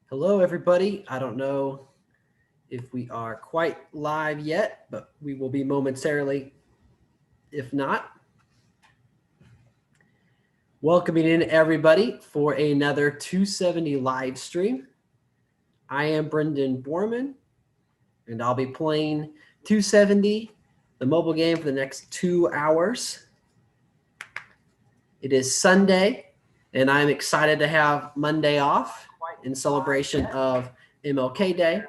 Hello, everybody. I don't know if we are quite live yet, but we will be momentarily. If not, welcoming in everybody for another 270 live stream. I am Brendan Borman, and I'll be playing 270, the mobile game, for the next 2 hours. It is Sunday, and I'm excited to have Monday off in celebration of MLK Day.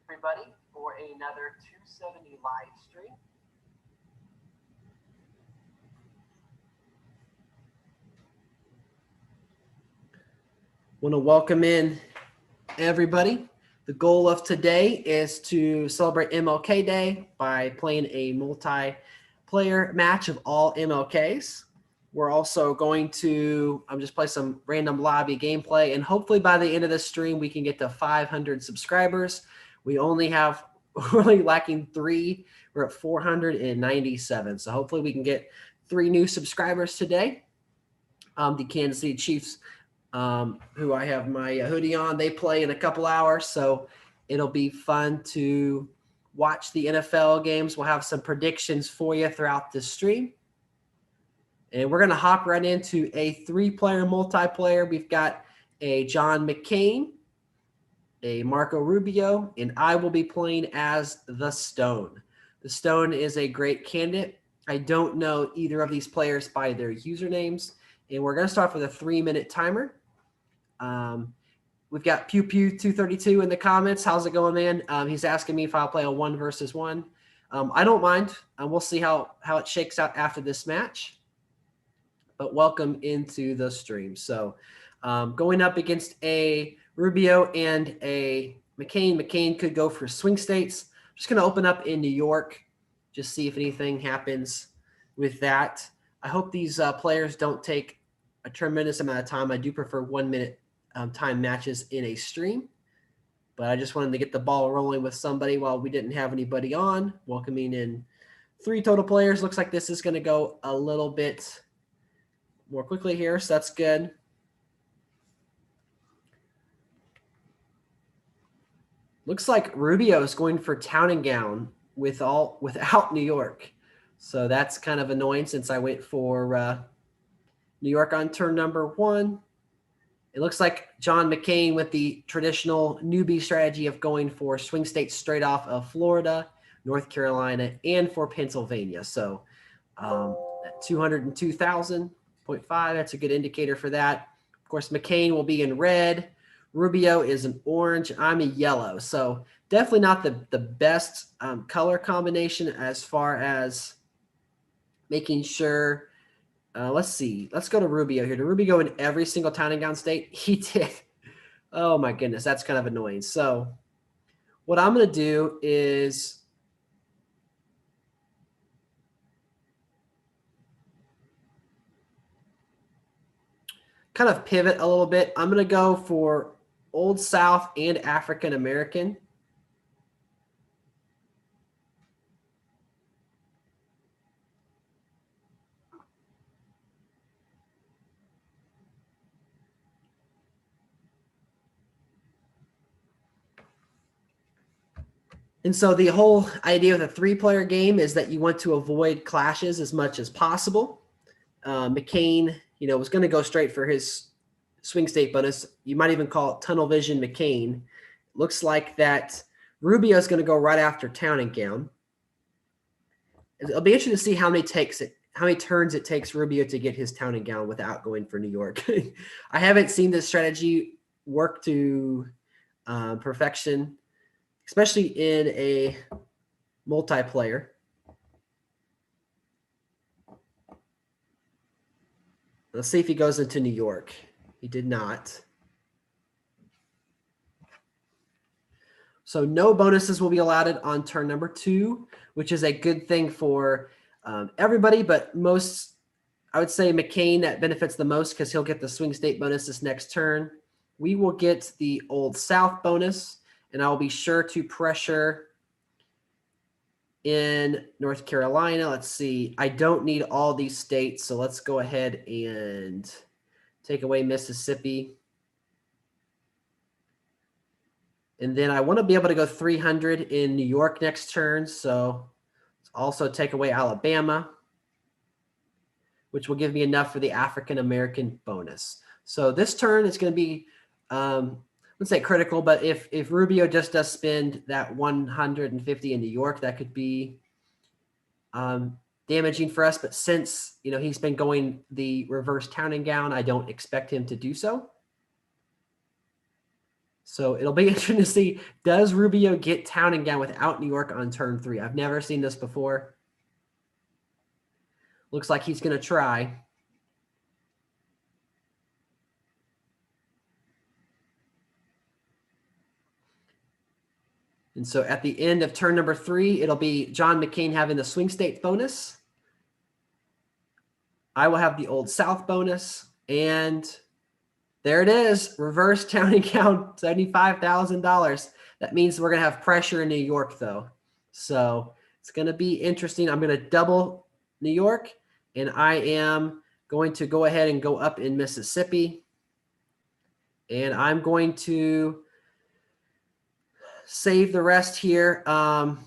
Everybody for another 270 live stream. Want to welcome in everybody. The goal of today is to celebrate MLK Day by playing a multiplayer match of all MLKs. We're also going to just play some random lobby gameplay, and hopefully by the end of this stream we can get to 500 subscribers. We only have we're only lacking 3. We're at 497, so hopefully we can get 3 new subscribers today. The Kansas City Chiefs, who I have my hoodie on, they play in a couple hours, so it'll be fun to watch the NFL games. We'll have some predictions for you throughout this stream. And we're going to hop right into a 3-player multiplayer. We've got a John McCain, a Marco Rubio, and I will be playing as the Stone. The Stone is a great candidate. I don't know either of these players by their usernames. And we're going to start with a 3-minute timer. We've got Pew Pew 232 in the comments. How's it going, man? He's asking me if I'll play a 1 versus 1. I don't mind. We'll see how it shakes out after this match. But welcome into the stream. So going up against a Rubio and a McCain. McCain could go for swing states. I'm just going to open up in New York, just see if anything happens with that. I hope these players don't take a tremendous amount of time. I do prefer 1-minute time matches in a stream, but I just wanted to get the ball rolling with somebody while we didn't have anybody on. Welcoming in 3 total players. Looks like this is going to go a little bit more quickly here, so that's good. Looks like Rubio is going for Town and Gown without New York. So that's kind of annoying since I went for New York on turn number 1. It looks like John McCain with the traditional newbie strategy of going for swing states straight off of Florida, North Carolina, and for Pennsylvania. So at 202,000.5, that's a good indicator for that. Of course, McCain will be in red. Rubio is an orange. I'm a yellow. So definitely not the best color combination as far as making sure. Let's see. Let's go to Rubio here. Did Rubio go in every single Town and Gown state? He did. Oh, my goodness. That's kind of annoying. So what I'm going to do is kind of pivot a little bit. I'm going to go for Old South and African American. And so the whole idea of the 3-player game is that you want to avoid clashes as much as possible. McCain, was going to go straight for his swing state bonus. You might even call it tunnel vision McCain. Looks like that Rubio is going to go right after Town and Gown. It'll be interesting to see how many turns it takes Rubio to get his Town and Gown without going for New York. I haven't seen this strategy work to perfection, especially in a multiplayer. Let's see if he goes into New York. He did not. So no bonuses will be allotted on turn number 2, which is a good thing for everybody, but I would say McCain that benefits the most because he'll get the swing state bonus this next turn. We will get the Old South bonus, and I will be sure to pressure in North Carolina. Let's see. I don't need all these states, so let's go ahead and take away Mississippi. And then I want to be able to go 300 in New York next turn, so let's also take away Alabama, which will give me enough for the African American bonus. So this turn is going to be, let's say critical, but if Rubio just does spend that 150 in New York, that could be damaging for us. But since he's been going the reverse town and gown, I don't expect him to do so. So it'll be interesting to see, does Rubio get town and gown without New York on turn 3? I've never seen this before. Looks like he's going to try. And so at the end of turn number 3, it'll be John McCain having the swing state bonus. I will have the Old South bonus. And there it is. Reverse town and gown, $75,000. That means we're going to have pressure in New York, though. So it's going to be interesting. I'm going to double New York, and I am going to go ahead and go up in Mississippi. And I'm going to save the rest here. Now,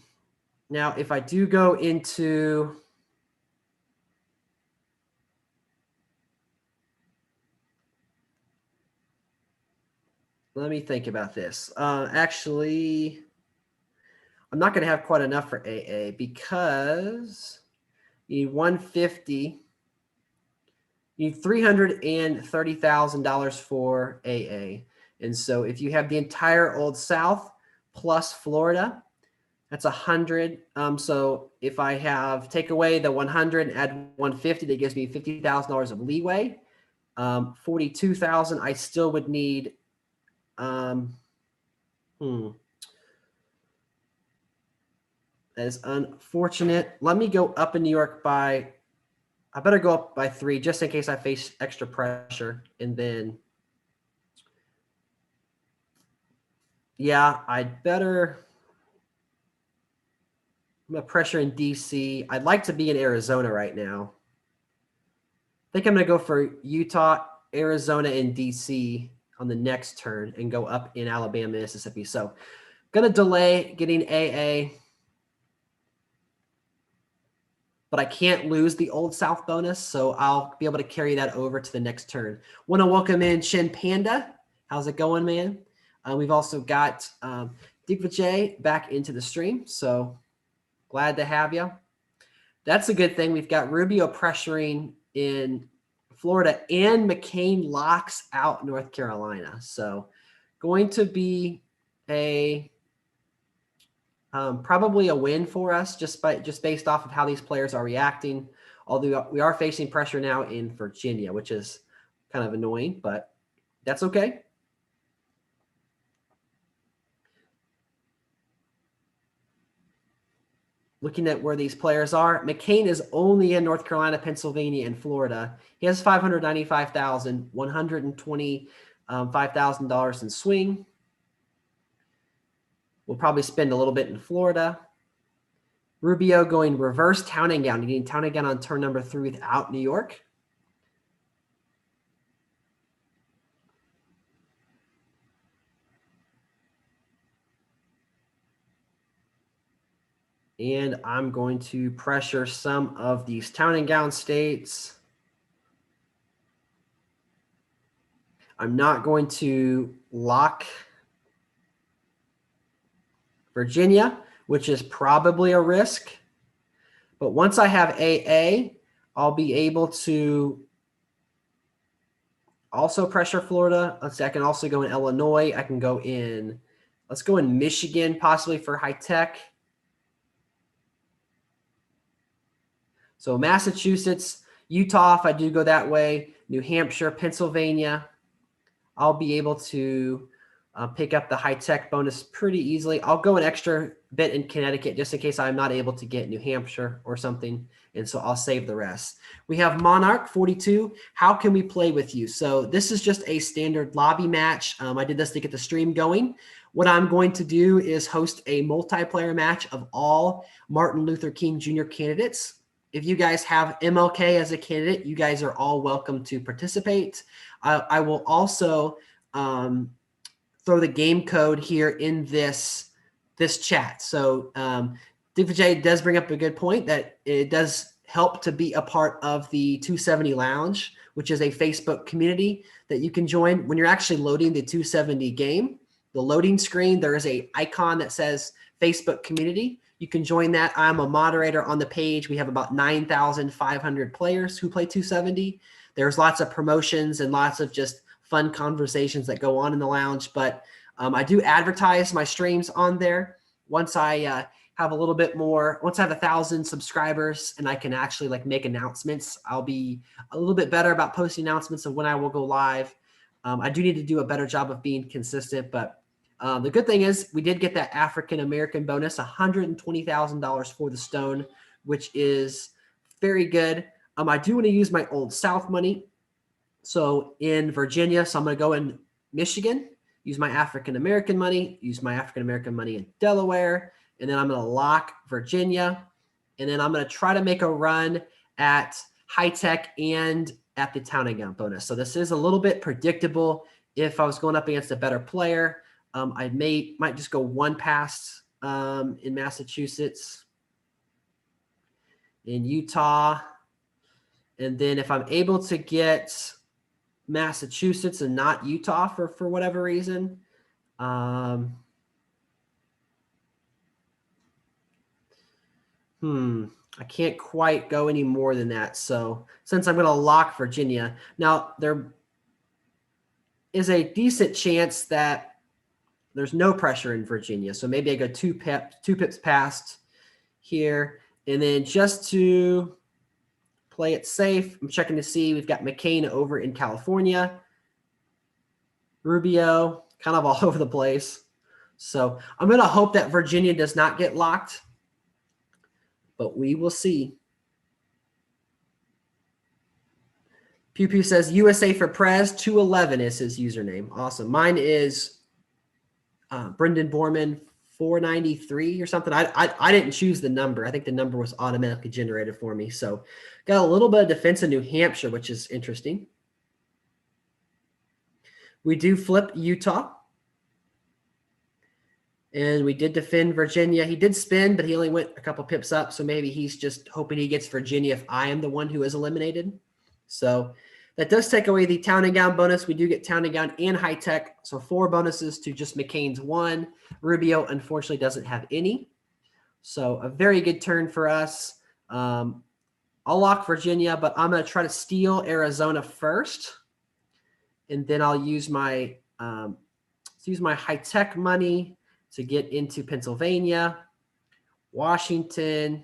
if I do go into let me think about this. Actually, I'm not going to have quite enough for AA because you need 150. You need $330,000 for AA. And so if you have the entire Old South plus Florida, that's 100. So if I take away the 100 and add 150, that gives me $50,000 of leeway. 42,000, I still would need. That is unfortunate. Let me go up in New York I better go up by 3 just in case I face extra pressure. And then, yeah, I'm going to pressure in DC. I'd like to be in Arizona right now. I think I'm going to go for Utah, Arizona, and DC on the next turn and go up in Alabama, Mississippi. So going to delay getting AA, but I can't lose the Old South bonus, so I'll be able to carry that over to the next turn. Want to welcome in Shin Panda. How's it going, man? We've also got Digvijay back into the stream, so glad to have you. That's a good thing. We've got Rubio pressuring in Florida, and McCain locks out North Carolina. So going to be probably a win for us just based off of how these players are reacting. Although we are facing pressure now in Virginia, which is kind of annoying, but that's okay. Looking at where these players are, McCain is only in North Carolina, Pennsylvania, and Florida. He has $595,000, $125,000 in swing. We'll probably spend a little bit in Florida. Rubio going reverse town and gown, getting town and gown on turn number 3 without New York. And I'm going to pressure some of these town and gown states. I'm not going to lock Virginia, which is probably a risk. But once I have AA, I'll be able to also pressure Florida. Let's see, I can also go in Illinois. I can go in, let's go in Michigan, possibly for high tech. So Massachusetts, Utah, if I do go that way, New Hampshire, Pennsylvania, I'll be able to pick up the high-tech bonus pretty easily. I'll go an extra bit in Connecticut just in case I'm not able to get New Hampshire or something, and so I'll save the rest. We have Monarch 42. How can we play with you? So this is just a standard lobby match. I did this to get the stream going. What I'm going to do is host a multiplayer match of all Martin Luther King Jr. candidates. If you guys have MLK as a candidate, you guys are all welcome to participate. I will also throw the game code here in this chat. So DVJ does bring up a good point that it does help to be a part of the 270 Lounge, which is a Facebook community that you can join. When you're actually loading the 270 game, the loading screen, there is a icon that says Facebook community. You can join that. I'm a moderator on the page. We have about 9,500 players who play 270. There's lots of promotions and lots of just fun conversations that go on in the lounge. But I do advertise my streams on there. Once I have a little bit more, once I have 1,000 subscribers and I can actually like make announcements, I'll be a little bit better about posting announcements of when I will go live. I do need to do a better job of being consistent, but the good thing is we did get that African-American bonus, $120,000 for the stone, which is very good. I do want to use my Old South money. So in Virginia, so I'm going to go in Michigan, use my African-American money, use my African-American money in Delaware, and then I'm going to lock Virginia. And then I'm going to try to make a run at high tech and at the town and gown bonus. So this is a little bit predictable. If I was going up against a better player, I might just go one pass in Massachusetts, in Utah. And then if I'm able to get Massachusetts and not Utah for whatever reason, I can't quite go any more than that. So since I'm going to lock Virginia, now there is a decent chance that there's no pressure in Virginia. So maybe I go two pips past here. And then just to play it safe, I'm checking to see we've got McCain over in California, Rubio, kind of all over the place. So I'm going to hope that Virginia does not get locked, but we will see. Pew Pew says USA for Prez 211 is his username. Awesome. Mine is Brendan Borman 493 or something. I didn't choose the number. I think the number was automatically generated for me. So got a little bit of defense in New Hampshire, which is interesting. We do flip Utah. And we did defend Virginia. He did spin, but he only went a couple pips up. So maybe he's just hoping he gets Virginia if I am the one who is eliminated. So that does take away the town and gown bonus. We do get town and gown and high tech. So 4 bonuses to just McCain's 1. Rubio, unfortunately, doesn't have any. So a very good turn for us. I'll lock Virginia, but I'm going to try to steal Arizona first. And then I'll use my high tech money to get into Pennsylvania, Washington,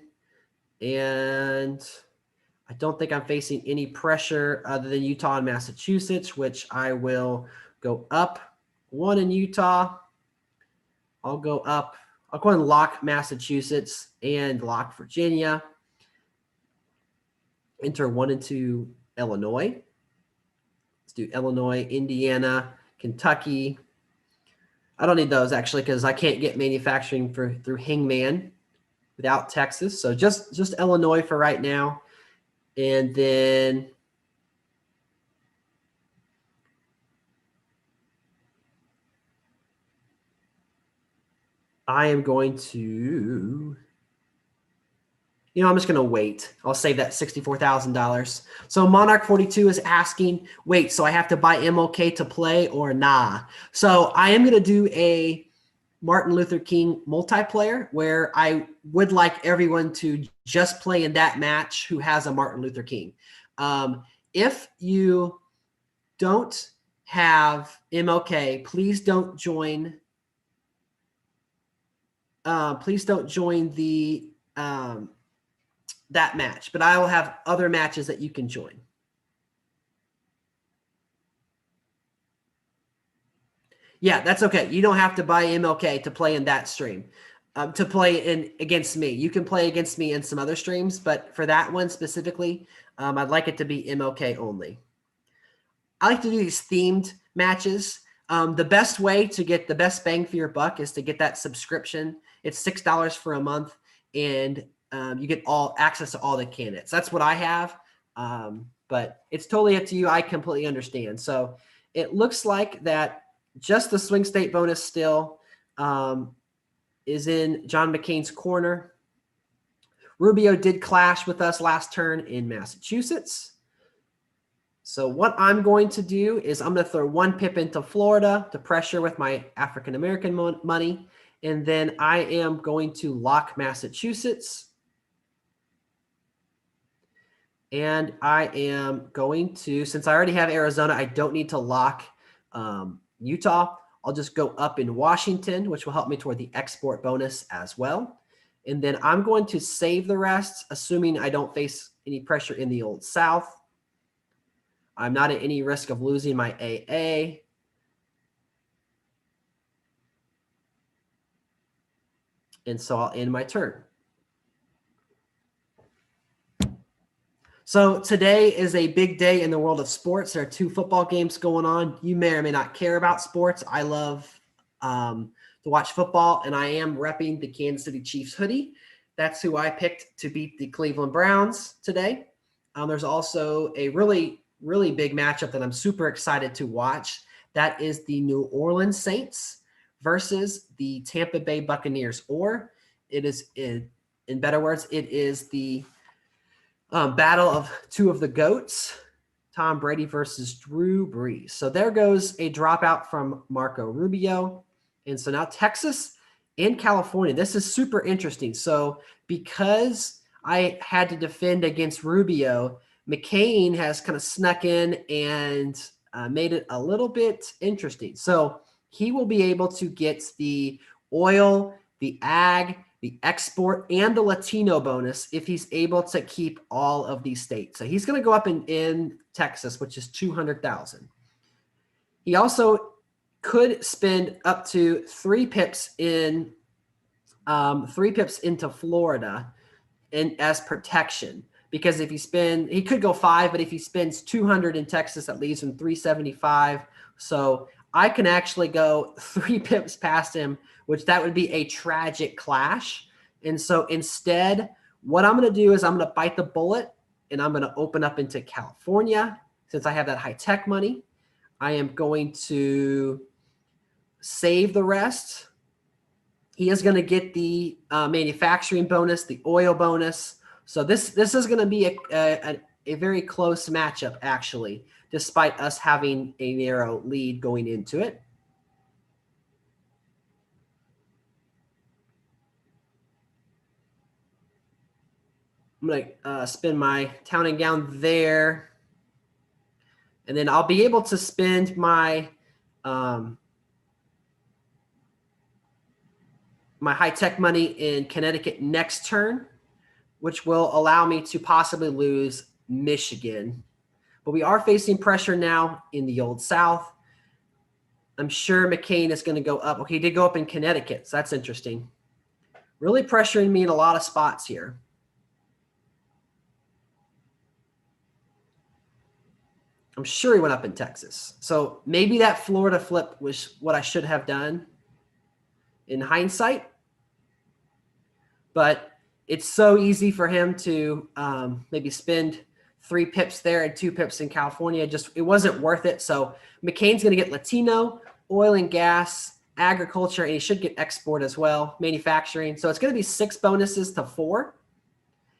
and I don't think I'm facing any pressure other than Utah and Massachusetts, which I will go up 1 in Utah. I'll go up. I'll go and lock Massachusetts and lock Virginia. Enter 1 into Illinois. Let's do Illinois, Indiana, Kentucky. I don't need those actually because I can't get manufacturing through Hangman without Texas. So just Illinois for right now. And then I am going to, I'm just going to wait. I'll save that $64,000. So Monarch 42 is asking, wait, so I have to buy MLK to play or nah? So I am going to do a Martin Luther King multiplayer where I would like everyone to just play in that match who has a Martin Luther King. If you don't have MLK, please don't join. Please don't join the that match, but I will have other matches that you can join. Yeah, that's okay. You don't have to buy MLK to play in that stream. To play in against me, you can play against me in some other streams, but for that one specifically, I'd like it to be MLK only. I like to do these themed matches. The best way to get the best bang for your buck is to get that subscription. It's $6 for a month, and you get all access to all the candidates. That's what I have, but it's totally up to you. I completely understand. So it looks like that just the swing state bonus still is in John McCain's corner. Rubio did clash with us last turn in Massachusetts. So what I'm going to do is I'm going to throw one pip into Florida to pressure with my African-American money. And then I am going to lock Massachusetts. And I am going to, since I already have Arizona, I don't need to lock Utah. I'll just go up in Washington, which will help me toward the export bonus as well. And then I'm going to save the rest, assuming I don't face any pressure in the Old South. I'm not at any risk of losing my AA. And so I'll end my turn. So today is a big day in the world of sports. There are 2 football games going on. You may or may not care about sports. I love to watch football, and I am repping the Kansas City Chiefs hoodie. That's who I picked to beat the Cleveland Browns today. There's also a really, really big matchup that I'm super excited to watch. That is the New Orleans Saints versus the Tampa Bay Buccaneers, or it is, in better words, it is the battle of 2 of the GOATs, Tom Brady versus Drew Brees. So there goes a dropout from Marco Rubio. And so now Texas and California. This is super interesting. So because I had to defend against Rubio, McCain has kind of snuck in and made it a little bit interesting. So he will be able to get the oil, the ag, the export, and the Latino bonus if he's able to keep all of these states. So he's going to go up in Texas, which is 200,000. He also could spend up to 3 pips in 3 pips into Florida as protection. Because if he could go 5, but if he spends 200 in Texas, that leaves him 375. So I can actually go 3 pips past him, which that would be a tragic clash. And so instead, what I'm going to do is I'm going to bite the bullet, and I'm going to open up into California. Since I have that high-tech money, I am going to save the rest. He is going to get the manufacturing bonus, the oil bonus. So this is going to be a very close matchup, actually, despite us having a narrow lead going into it. I'm going to spend my town and gown there. And then I'll be able to spend my my high-tech money in Connecticut next turn, which will allow me to possibly lose Michigan. But we are facing pressure now in the Old South. I'm sure McCain is going to go up. Okay, he did go up in Connecticut, so that's interesting. Really pressuring me in a lot of spots here. I'm sure he went up in Texas. So maybe that Florida flip was what I should have done in hindsight. But it's so easy for him to maybe spend 3 pips there and 2 pips in California. Just it wasn't worth it. So McCain's going to get Latino, oil and gas, agriculture, and he should get export as well, manufacturing. So it's going to be 6 bonuses to 4.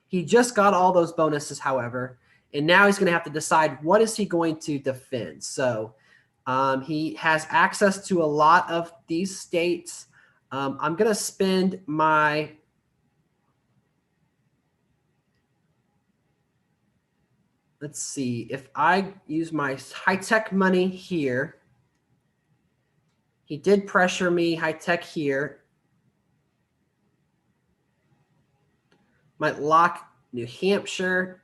He just got all those bonuses, however, and now he's going to have to decide what is he going to defend. So he has access to a lot of these states. I'm going to spend my let's see, if I use my high-tech money here, he did pressure me high-tech here. Might lock New Hampshire,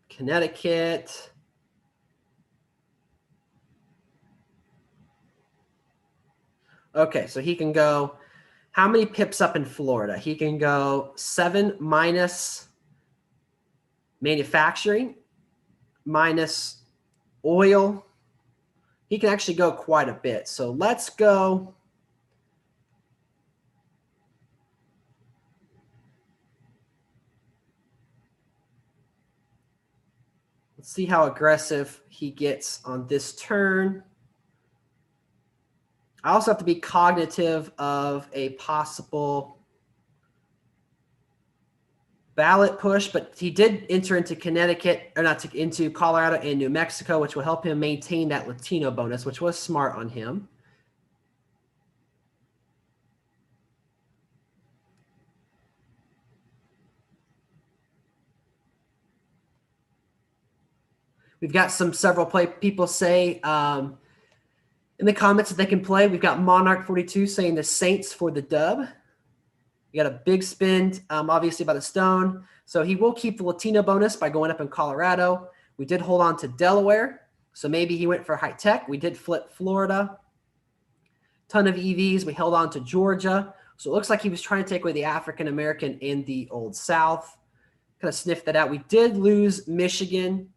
Connecticut. Okay, so he can go, how many pips up in Florida? He can go 7 minus manufacturing, minus oil. He can actually go quite a bit. So let's go. Let's see how aggressive he gets on this turn. I also have to be cognitive of a possible ballot push, but he did enter into Connecticut, or not into Colorado and New Mexico, which will help him maintain that Latino bonus, which was smart on him. We've got several people say in the comments that they can play. We've got Monarch42 saying the Saints for the dub. We got a big spin, obviously, by the stone. So he will keep the Latino bonus by going up in Colorado. We did hold on to Delaware. So maybe he went for high tech. We did flip Florida. Ton of EVs. We held on to Georgia. So it looks like he was trying to take away the African American in the Old South. Kind of sniffed that out. We did lose Michigan.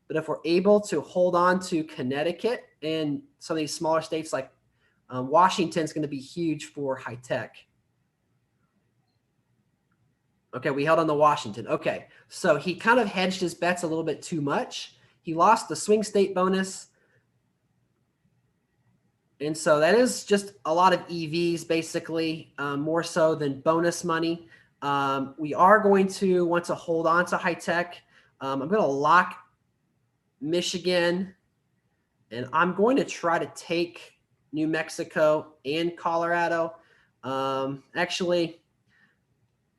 But if we're able to hold on to Connecticut and some of these smaller states like Washington's going to be huge for high tech. Okay, we held on to Washington. Okay, so he kind of hedged his bets a little bit too much. He lost the swing state bonus. And so that is just a lot of EVs, basically, more so than bonus money. We are going to want to hold on to high tech. I'm going to lock Michigan, and I'm going to try to take New Mexico and Colorado. Actually,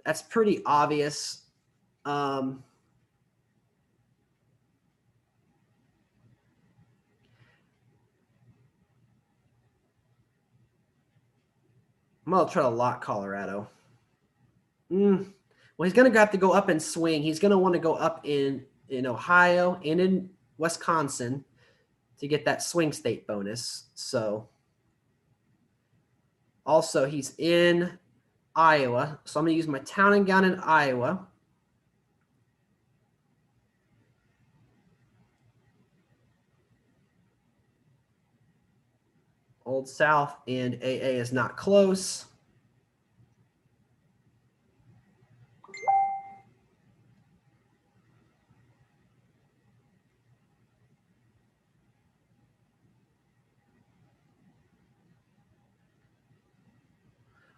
that's pretty obvious. I'm going to try to lock Colorado. Well, he's going to have to go up and swing. He's going to want to go up in Ohio and in Wisconsin to get that swing state bonus. So also he's in Iowa. So I'm going to use my town and gown in Iowa. Old South and AA is not close.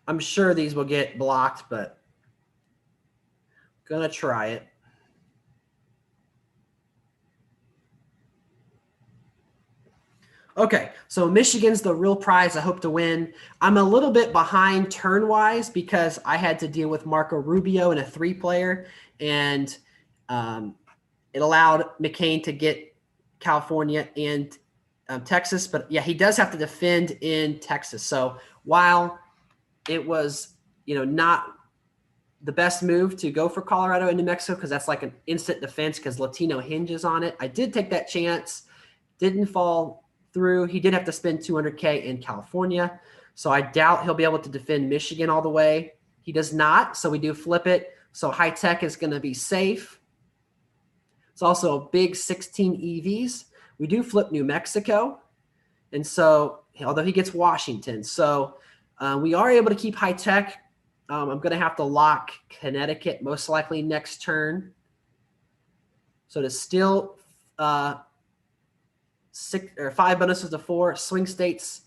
I'm sure these will get blocked, but gonna try it. Okay, so Michigan's the real prize I hope to win. I'm a little bit behind turn-wise because I had to deal with Marco Rubio in a 3-player, and it allowed McCain to get California and Texas. But yeah, he does have to defend in Texas. So while it was, not the best move to go for Colorado and New Mexico because that's like an instant defense because Latino hinges on it, I did take that chance. Didn't fall through. He did have to spend $200K in California. So I doubt he'll be able to defend Michigan all the way. He does not. So we do flip it. So high tech is going to be safe. It's also a big 16 EVs. We do flip New Mexico. And so, although he gets Washington. So we are able to keep high tech. I'm going to have to lock Connecticut most likely next turn. So to still 5 bonuses to 4 swing states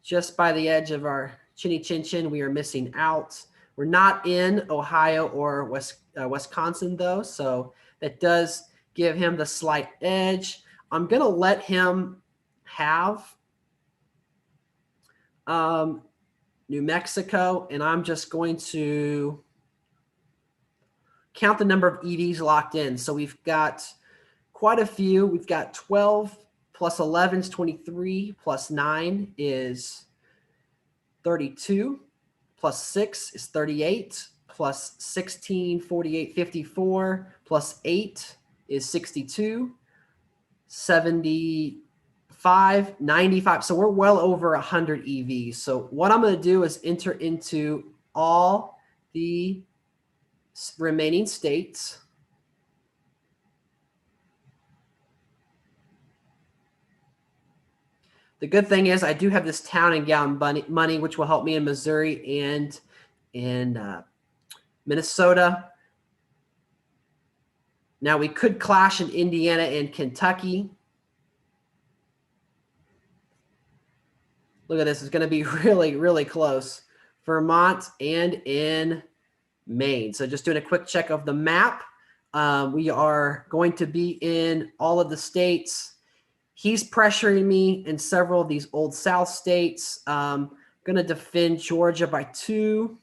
just by the edge of our chinny chin chin. We are missing out. We're not in Ohio or Wisconsin though, so that does give him the slight edge. I'm gonna let him have New Mexico, and I'm just going to count the number of EVs locked in. So we've got quite a few. We've got 12 plus 11 is 23, plus 9 is 32, plus 6 is 38, plus 16, 48, 54, plus 8 is 62, 74 595. So we're well over 100 EVs. So what I'm going to do is enter into all the remaining states. The good thing is I do have this town and gown money, which will help me in Missouri and in Minnesota. Now we could clash in Indiana and Kentucky. Look at this. It's going to be really, really close. Vermont and in Maine. So just doing a quick check of the map. We are going to be in all of the states. He's pressuring me in several of these old South states. Going to defend Georgia by 2.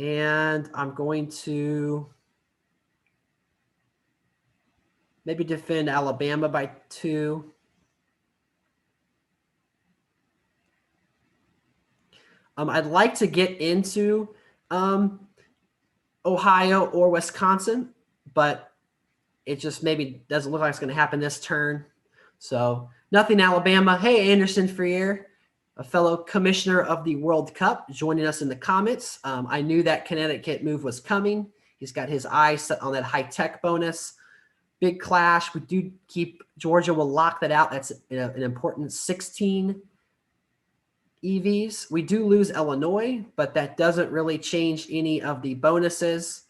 And I'm going to maybe defend Alabama by 2. I'd like to get into Ohio or Wisconsin, but it just maybe doesn't look like it's going to happen this turn. So nothing Alabama. Hey, Anderson Freer, a fellow commissioner of the World Cup, joining us in the comments. I knew that Connecticut move was coming. He's got his eyes set on that high-tech bonus. Big clash. We do keep Georgia will lock that out. That's an important 16 EVs. We do lose Illinois, but that doesn't really change any of the bonuses.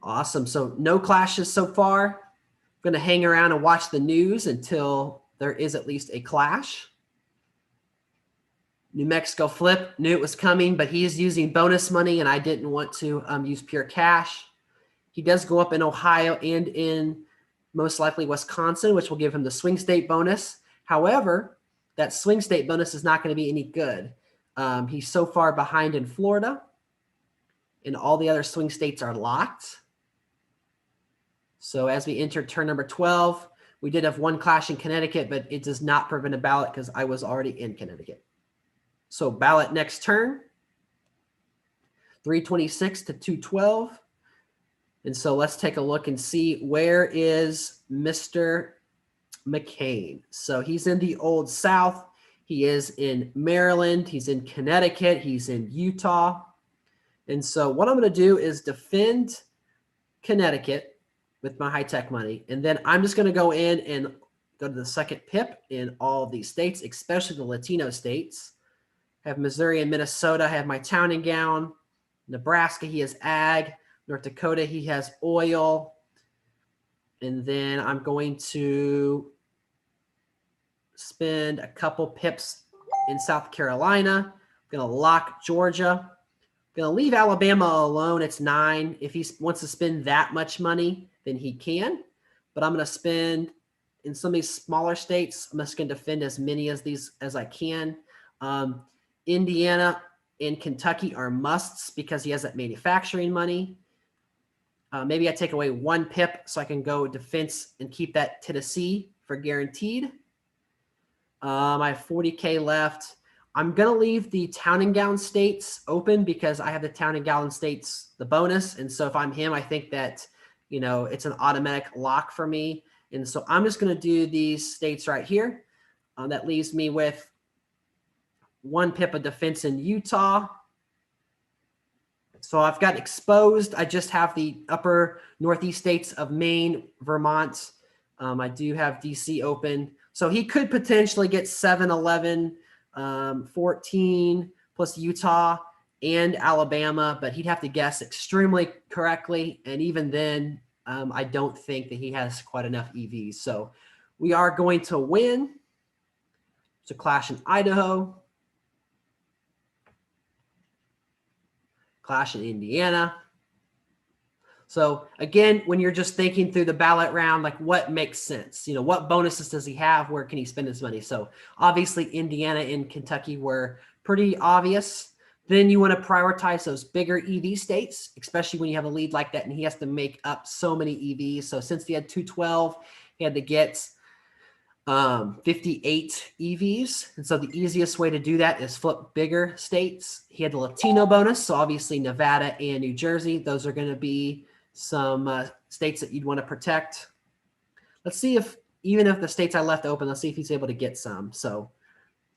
Awesome. So no clashes so far. I'm going to hang around and watch the news until there is at least a clash. New Mexico flip, knew it was coming, but he is using bonus money, and I didn't want to use pure cash. He does go up in Ohio and in most likely Wisconsin, which will give him the swing state bonus. However, that swing state bonus is not going to be any good. He's so far behind in Florida, and all the other swing states are locked. So as we enter turn number 12, we did have one clash in Connecticut, but it does not prevent a ballot because I was already in Connecticut. So ballot next turn, 326 to 212. And so let's take a look and see where is Mr. McCain. So he's in the Old South. He is in Maryland. He's in Connecticut. He's in Utah. And so what I'm going to do is defend Connecticut with my high-tech money. And then I'm just going to go in and go to the second PIP in all of these states, especially the Latino states. I have Missouri and Minnesota. I have my town and gown. Nebraska, he has ag. North Dakota, he has oil. And then I'm going to spend a couple pips in South Carolina. I'm going to lock Georgia. I'm going to leave Alabama alone. It's 9. If he wants to spend that much money, then he can. But I'm going to spend in some of these smaller states. I'm just going to defend as many of these as I can. Indiana and Kentucky are musts because he has that manufacturing money. Maybe I take away 1 pip so I can go defense and keep that Tennessee for guaranteed. I have 40K left. I'm going to leave the town and gown states open because I have the town and gown states, the bonus. And so if I'm him, I think that, you know, it's an automatic lock for me. And so I'm just going to do these states right here. That leaves me with 1 pip of defense in Utah. So I've got exposed. I just have the upper northeast states of Maine, Vermont. I do have DC open. So he could potentially get 7, 11, 14 plus Utah and Alabama, but he'd have to guess extremely correctly. And even then, I don't think that he has quite enough EVs. So we are going to win. It's a clash in Idaho. Clash in Indiana. So again, when you're just thinking through the ballot round, like what makes sense? You know, what bonuses does he have? Where can he spend his money? So obviously Indiana and Kentucky were pretty obvious. Then you want to prioritize those bigger EV states, especially when you have a lead like that and he has to make up so many EVs. So since he had 212, he had to get 58 EVs. And so the easiest way to do that is flip bigger states. He had the Latino bonus. So obviously Nevada and New Jersey, those are going to be some states that you'd want to protect. Let's see if, even if the states I left open, let's see if he's able to get some. So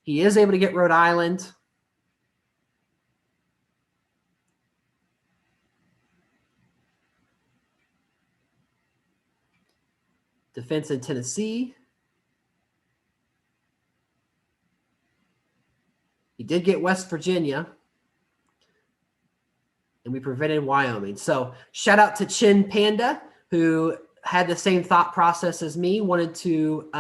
he is able to get Rhode Island. Defense in Tennessee. He did get West Virginia. And we prevented Wyoming. So shout out to Chin Panda, who had the same thought process as me, wanted to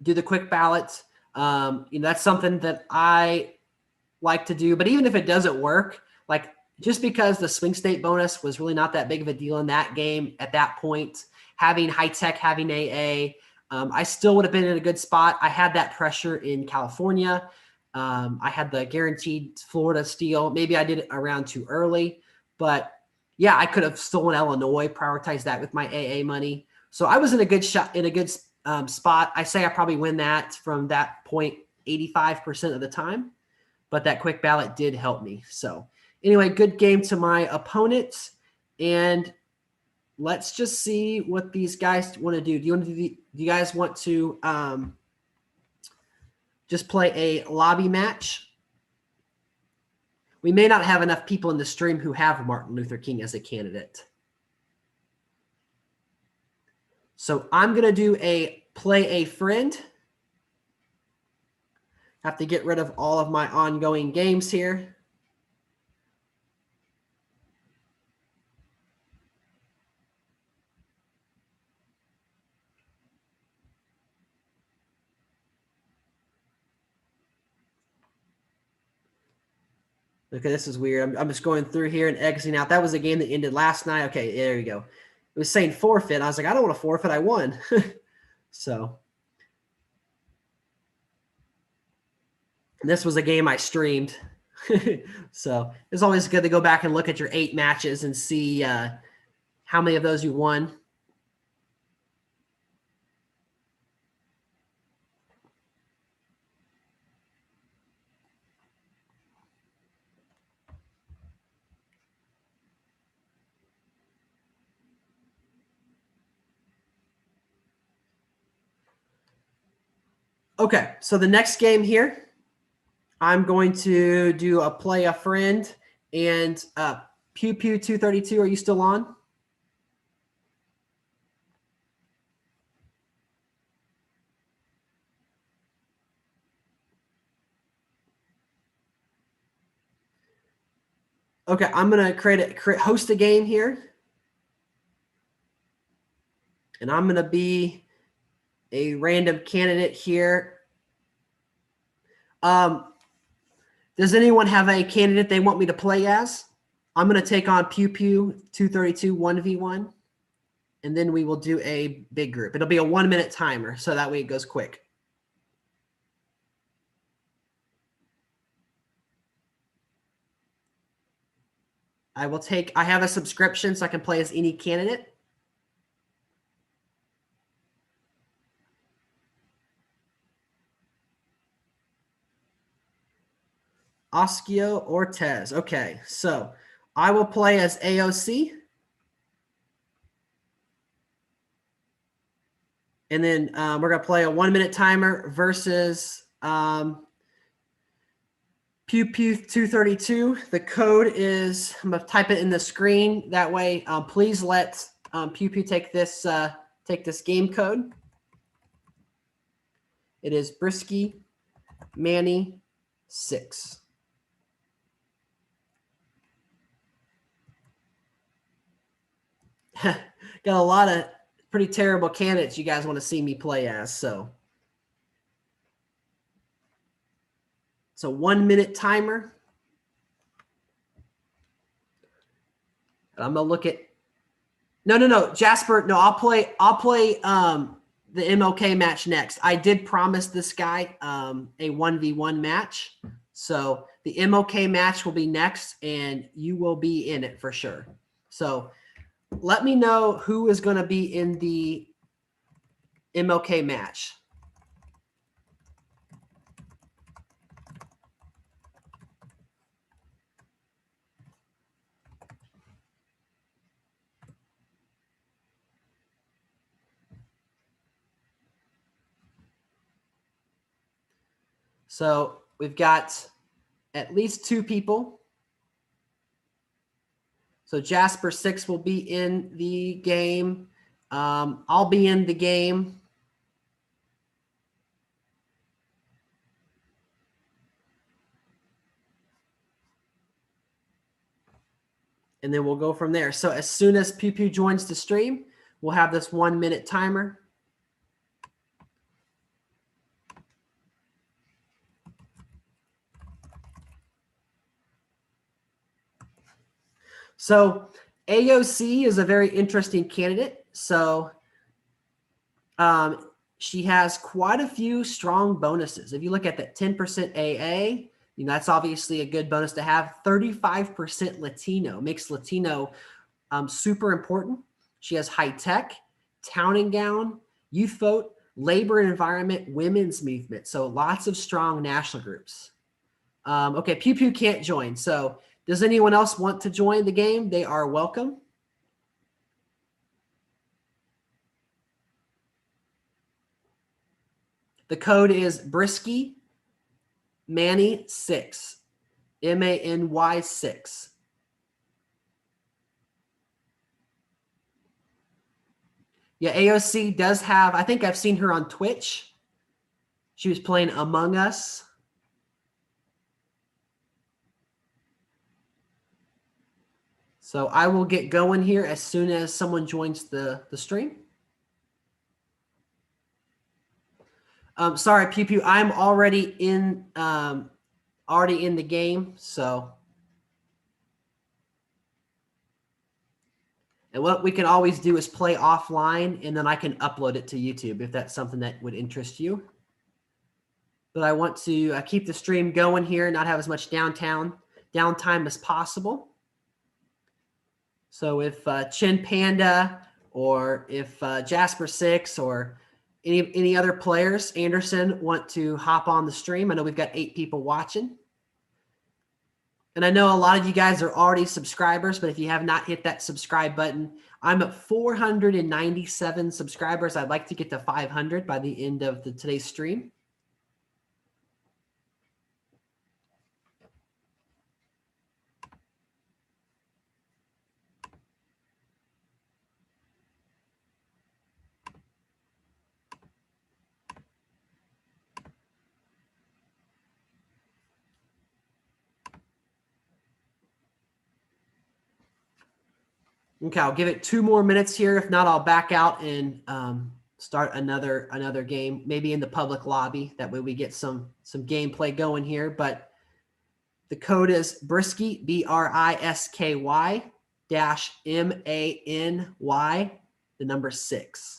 do the quick ballots. That's something that I like to do. But even if it doesn't work, like just because the swing state bonus was really not that big of a deal in that game at that point, having high tech, having AA, I still would have been in a good spot. I had that pressure in California. I had the guaranteed Florida steal. Maybe I did it around too early, but yeah, I could have stolen Illinois, prioritized that with my AA money. So I was in a good spot. I say I probably win that from that point 85% of the time, but that quick ballot did help me. So anyway, good game to my opponent, and let's just see what these guys want to do. Do you guys want to just play a lobby match? We may not have enough people in the stream who have Martin Luther King as a candidate. So I'm going to do a play a friend. Have to get rid of all of my ongoing games here. Okay, this is weird. I'm just going through here and exiting out. That was a game that ended last night. Okay, there you go. It was saying forfeit. I was like, I don't want to forfeit. I won. So this was a game I streamed. So it's always good to go back and look at your 8 matches and see how many of those you won. Okay, so the next game here, I'm going to do a play a friend, and Pew Pew 232. Are you still on? Okay, I'm gonna host a game here, and I'm gonna be a random candidate here. Does anyone have a candidate they want me to play as? I'm going to take on Pew Pew 232 1v1, and then we will do a big group. It'll be a 1-minute timer, so that way it goes quick. I have a subscription, so I can play as any candidate. Oscio Ortez. Okay, so I will play as AOC. And then we're going to play a 1-minute timer versus Pew Pew 232. The code is, I'm going to type it in the screen. That way, please let Pew Pew take this game code. It is Brisky Manny 6. Got a lot of pretty terrible candidates you guys want to see me play as. So 1-minute timer. And I'm gonna look at no Jasper. No, I'll play the MLK match next. I did promise this guy a 1v1 match. So the MLK match will be next, and you will be in it for sure. So let me know who is going to be in the MLK match. So we've got at least 2 people. So Jasper 6 will be in the game. I'll be in the game. And then we'll go from there. So as soon as Pew Pew joins the stream, we'll have this 1-minute timer. So AOC is a very interesting candidate. So she has quite a few strong bonuses. If you look at that 10% AA, that's obviously a good bonus to have. 35% Latino makes Latino super important. She has high tech, town and gown, youth vote, labor and environment, women's movement. So lots of strong national groups. Okay, Pew Pew can't join. So does anyone else want to join the game? They are welcome. The code is Brisky Manny 6, MANY 6. Yeah, AOC does have, I think I've seen her on Twitch. She was playing Among Us. So I will get going here as soon as someone joins the stream. Sorry, Pew Pew, I'm already in the game. So, and what we can always do is play offline, and then I can upload it to YouTube if that's something that would interest you. But I want to keep the stream going here, not have as much downtime as possible. So if Chin Panda or if Jasper 6 or any other players, Anderson, want to hop on the stream, I know we've got 8 people watching. And I know a lot of you guys are already subscribers, but if you have not hit that subscribe button, I'm at 497 subscribers. I'd like to get to 500 by the end of today's stream. Okay, I'll give it 2 more minutes here. If not, I'll back out and start another game, maybe in the public lobby. That way we get some gameplay going here. But the code is Brisky, BRISKY -MANY, the number 6.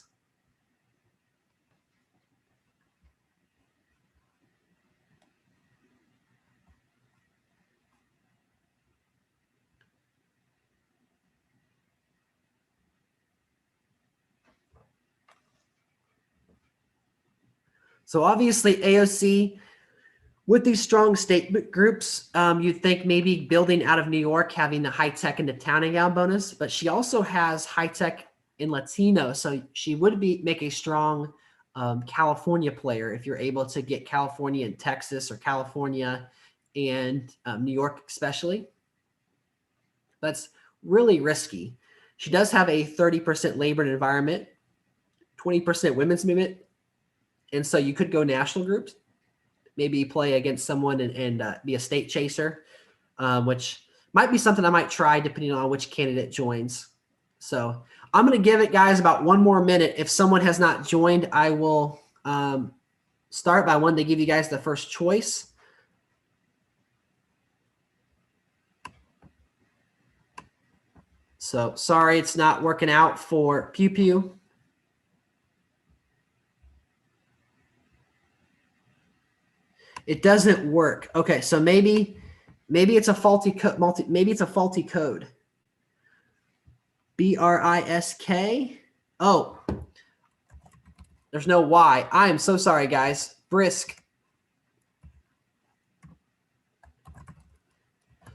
So obviously AOC, with these strong state groups, you'd think maybe building out of New York, having the high tech and the town and gown bonus, but she also has high tech in Latino. So she would make a strong California player if you're able to get California and Texas or California and New York especially. That's really risky. She does have a 30% labor and environment, 20% women's movement. And so you could go national groups, maybe play against someone and be a state chaser, which might be something I might try depending on which candidate joins. So I'm going to give it, guys, about 1 more minute. If someone has not joined, I will start by wanting to give you guys the first choice. So sorry it's not working out for Pew Pew. It doesn't work. Okay, so maybe it's a faulty maybe it's a faulty code. BRISK. Oh. There's no Y. I am so sorry, guys. Brisk.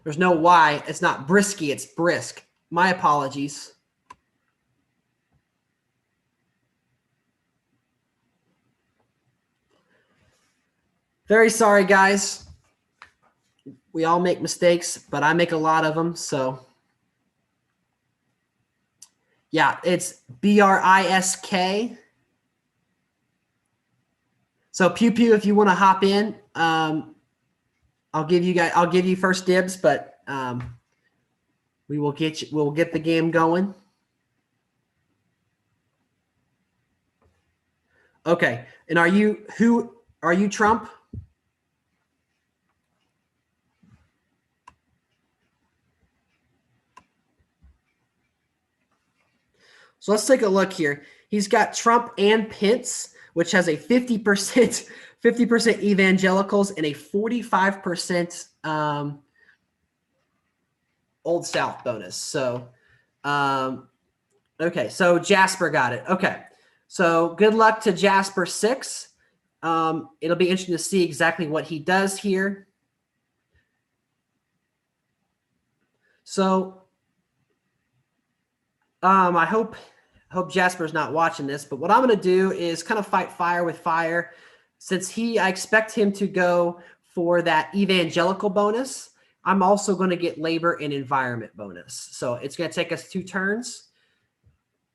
There's no Y. It's not brisky. It's brisk. My apologies. Very sorry, guys. We all make mistakes, but I make a lot of them. So, yeah, it's BRISK. So, Pew Pew, if you want to hop in, I'll give you first dibs, but we'll get the game going. Okay. And are you Trump? So let's take a look here. He's got Trump and Pence, which has a 50% evangelicals and a 45% Old South bonus. So, okay. So Jasper got it. Okay. So good luck to Jasper 6. It'll be interesting to see exactly what he does here. So I hope Jasper's not watching this, but what I'm going to do is kind of fight fire with fire. Since I expect him to go for that evangelical bonus, I'm also going to get labor and environment bonus. So it's going to take us 2 turns.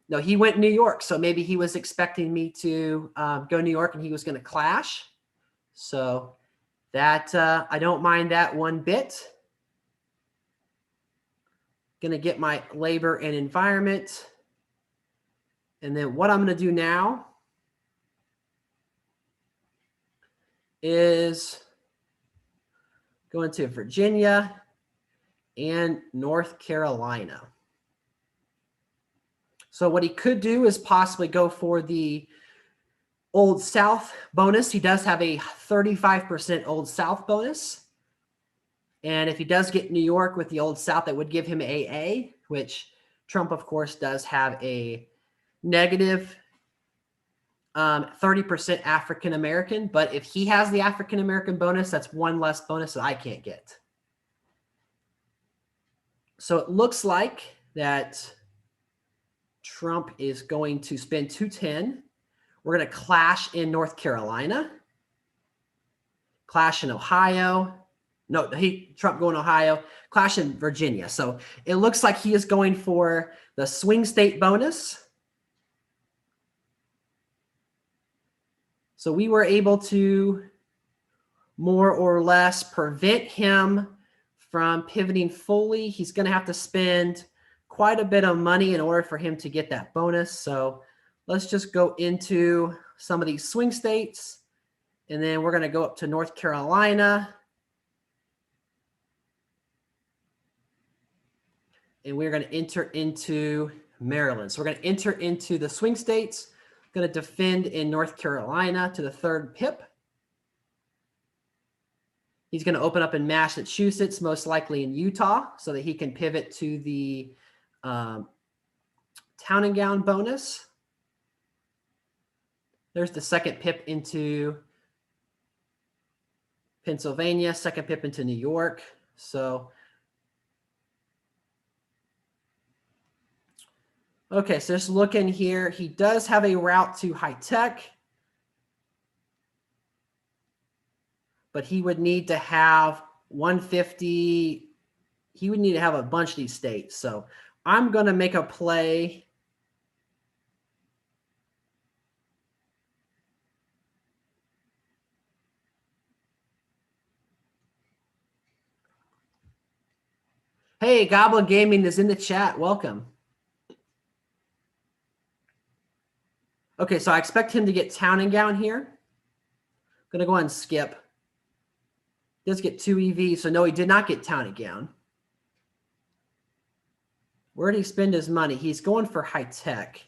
No, he went New York, so maybe he was expecting me to go New York and he was going to clash. So that I don't mind that one bit. Going to get my labor and environment. And then what I'm going to do now is go into Virginia and North Carolina. So what he could do is possibly go for the Old South bonus. He does have a 35% Old South bonus. And if he does get New York with the Old South, that would give him AA, which Trump, of course, does have a negative 30% African American. But if he has the African American bonus, that's one less bonus that I can't get. So it looks like that Trump is going to spend 210. We're going to clash in North Carolina, clash in Ohio. No, Trump going Ohio, clash in Virginia. So it looks like he is going for the swing state bonus. So we were able to more or less prevent him from pivoting fully. He's going to have to spend quite a bit of money in order for him to get that bonus. So let's just go into some of these swing states. And then we're going to go up to North Carolina. And we're going to enter into Maryland. So we're going to enter into the swing states. Going to defend in North Carolina to the 3rd pip. He's going to open up in Massachusetts, most likely in Utah, so that he can pivot to the town and gown bonus. There's the 2nd pip into Pennsylvania, 2nd pip into New York. So, okay, so just looking here, he does have a route to high tech, but he would need to have 150. He would need to have a bunch of these states. So I'm going to make a play. Hey, Goblin Gaming is in the chat. Welcome. Okay, so I expect him to get town and gown here. I'm going to go ahead and skip. Does get 2 EV, so no, he did not get town and gown. Where did he spend his money? He's going for high tech.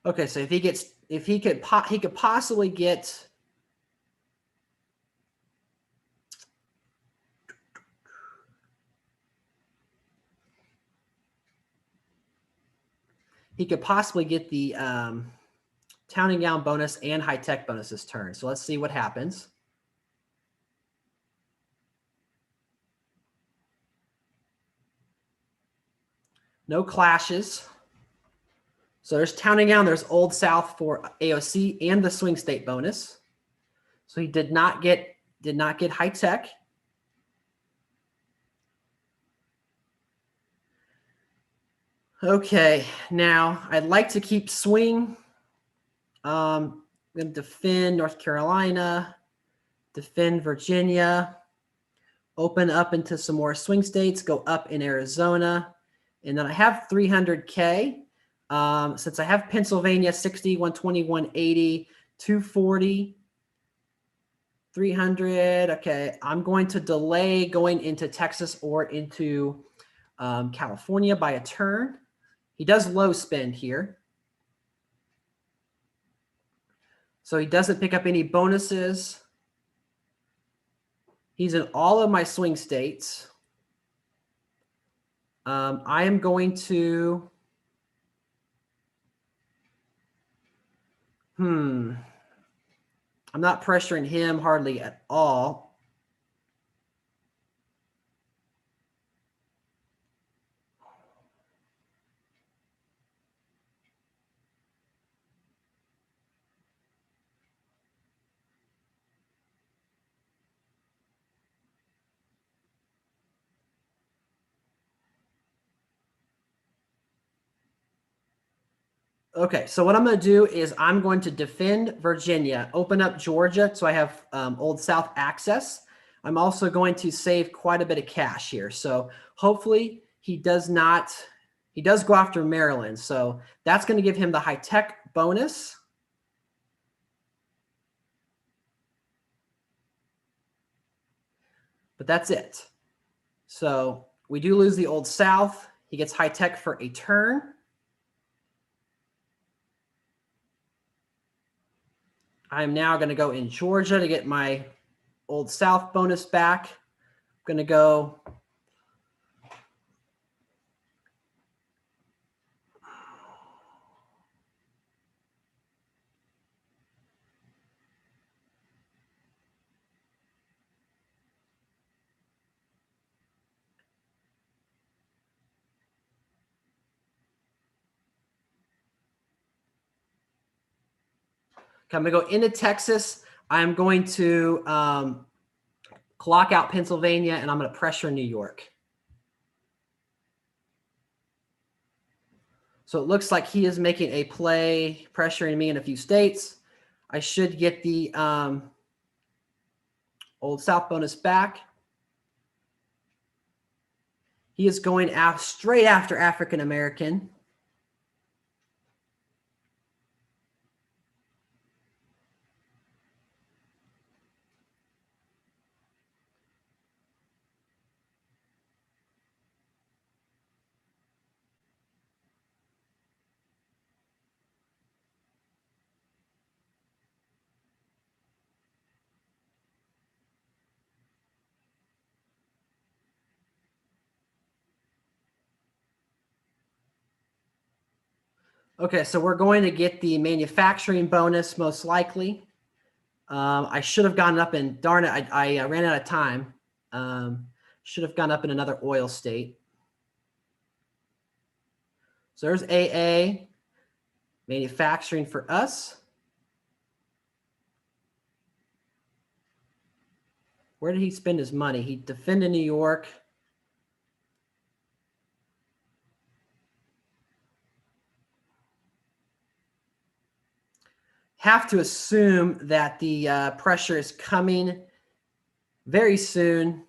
Okay, so if he could possibly get. He could possibly get the town and gown bonus and high tech bonus this turn. So let's see what happens. No clashes. So there's town and gown. There's Old South for AOC and the swing state bonus. So he did not get high tech. Okay, now I'd like to keep swing. I'm going to defend North Carolina, defend Virginia, open up into some more swing states, go up in Arizona. And then I have 300K. Since I have Pennsylvania, 60, 120, 180, 240, 300. Okay, I'm going to delay going into Texas or into California by a turn. He does low spend here. So he doesn't pick up any bonuses. He's in all of my swing states. I am going to. I'm not pressuring him hardly at all. Okay, so what I'm going to do is I'm going to defend Virginia, open up Georgia so I have Old South access. I'm also going to save quite a bit of cash here. So hopefully he does go after Maryland. So that's going to give him the high tech bonus. But that's it. So we do lose the Old South. He gets high tech for a turn. I'm now going to go in Georgia to get my Old South bonus back. I'm going to go. I'm going to go into Texas. I'm going to clock out Pennsylvania, and I'm going to pressure New York. So it looks like he is making a play, pressuring me in a few states. I should get the Old South bonus back. He is going out straight after African American. Okay, so we're going to get the manufacturing bonus most likely. I should have gone up in, darn it, I ran out of time. Should have gone up in another oil state. So there's AA, manufacturing for us. Where did he spend his money? He defended New York. Have to assume that the pressure is coming very soon.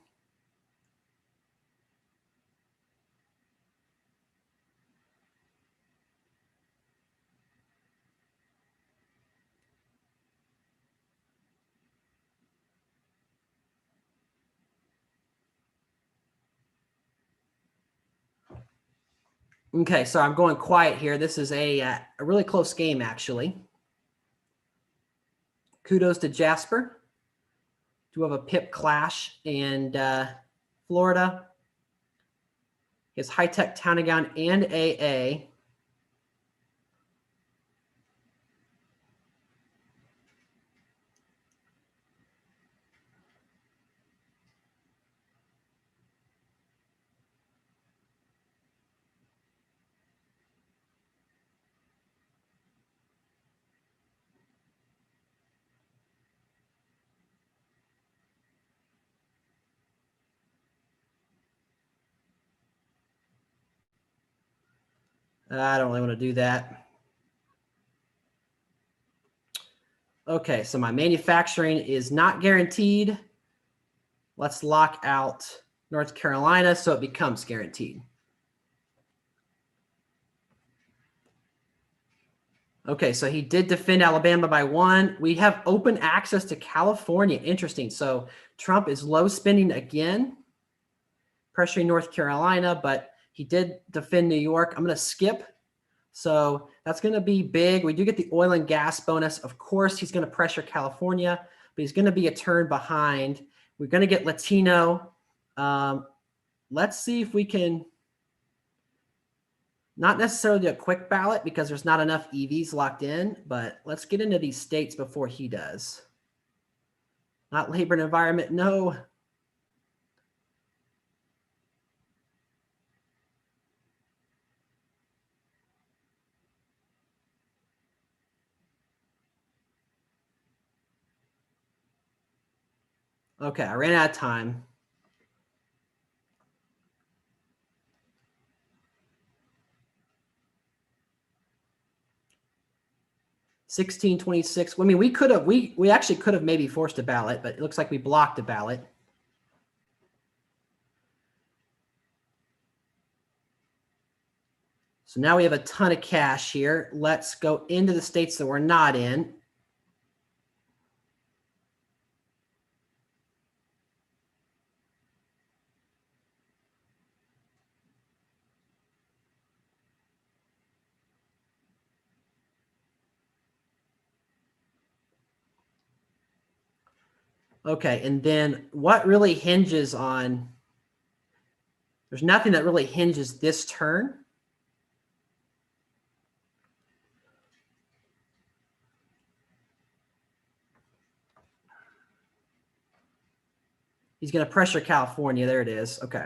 Okay, so I'm going quiet here. This is a really close game, actually. Kudos to Jasper. Do have a Pip clash, and Florida is High Tech Town and Gown and AA. I don't really want to do that. Okay, so my manufacturing is not guaranteed. Let's lock out North Carolina so it becomes guaranteed. Okay, so he did defend Alabama by 1. We have open access to California. Interesting. So Trump is low spending again, pressuring North Carolina, but he did defend New York. I'm going to skip. So that's going to be big. We do get the oil and gas bonus. Of course, he's going to pressure California, but he's going to be a turn behind. We're going to get Latino. Let's see if we can, not necessarily a quick ballot because there's not enough EVs locked in, but let's get into these states before he does. Not labor and environment, no. Okay, I ran out of time. $16.26. I mean, we could have, we actually could have maybe forced a ballot, but it looks like we blocked a ballot. So now we have a ton of cash here. Let's go into the states that we're not in. Okay, and then what really hinges on, there's nothing that really hinges this turn. He's going to pressure California. There it is. Okay.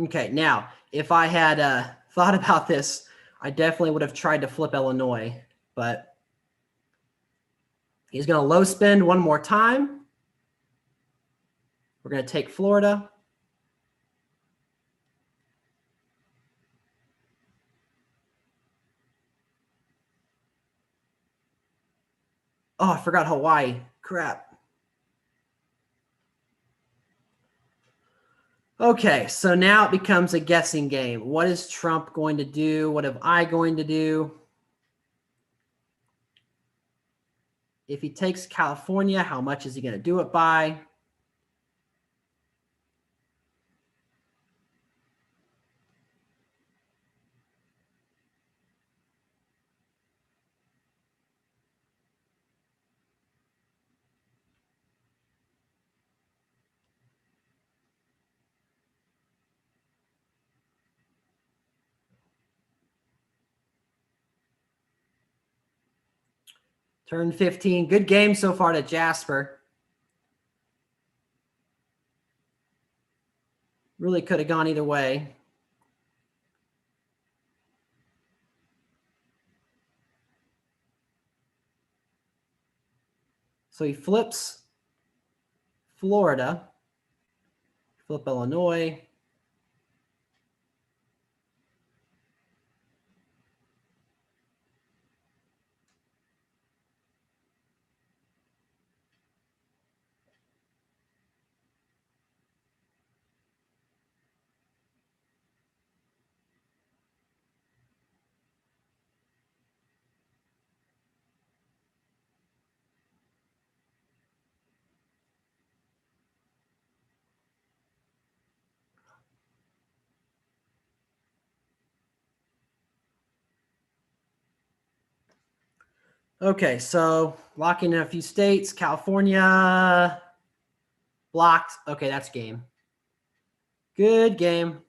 Okay, now, if I had thought about this, I definitely would have tried to flip Illinois, but he's going to low spend one more time. We're going to take Florida. Oh, I forgot Hawaii. Crap. Okay, so now it becomes a guessing game. What is Trump going to do? What am I going to do? If he takes California, how much is he going to do it by? Turn 15. Good game so far to Jasper. Really could have gone either way. So he flips Florida, flip Illinois. Okay, so locking in a few states. California blocked. Okay, that's game. Good game.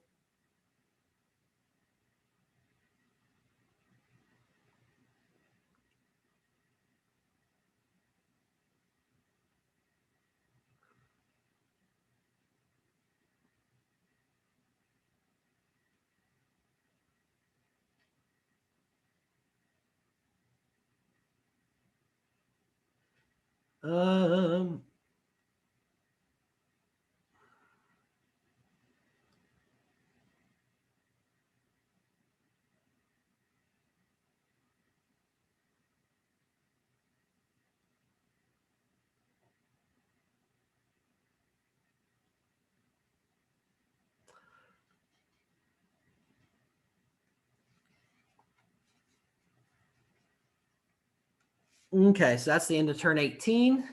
Okay, so that's the end of turn 18.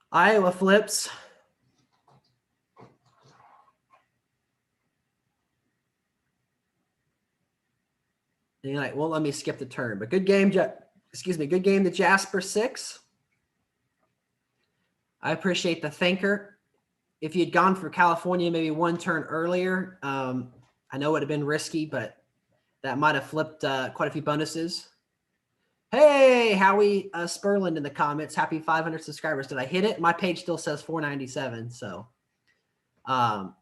Iowa flips. And you're like, well, let me skip the turn. But good game, good game to Jasper 6. I appreciate the thanker. If you had gone for California maybe one turn earlier, I know it would have been risky, but that might have flipped quite a few bonuses. Hey, Howie Spurland in the comments. Happy 500 subscribers. Did I hit it? My page still says 497. So, all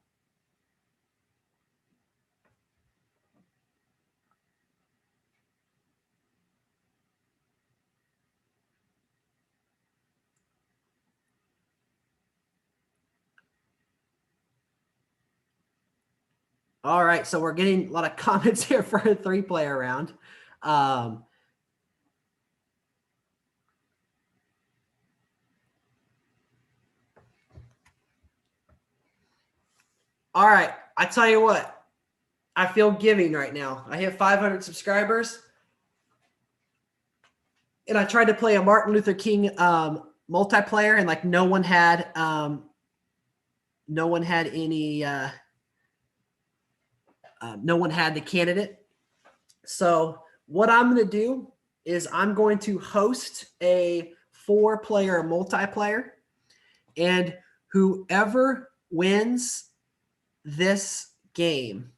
right. So we're getting a lot of comments here for a 3-player round. All right. I tell you what, I feel giving right now. I hit 500 subscribers, and I tried to play a Martin Luther King multiplayer, and like no one had any. No one had the candidate. So what I'm going to do is I'm going to host a 4-player multiplayer, and whoever wins this game,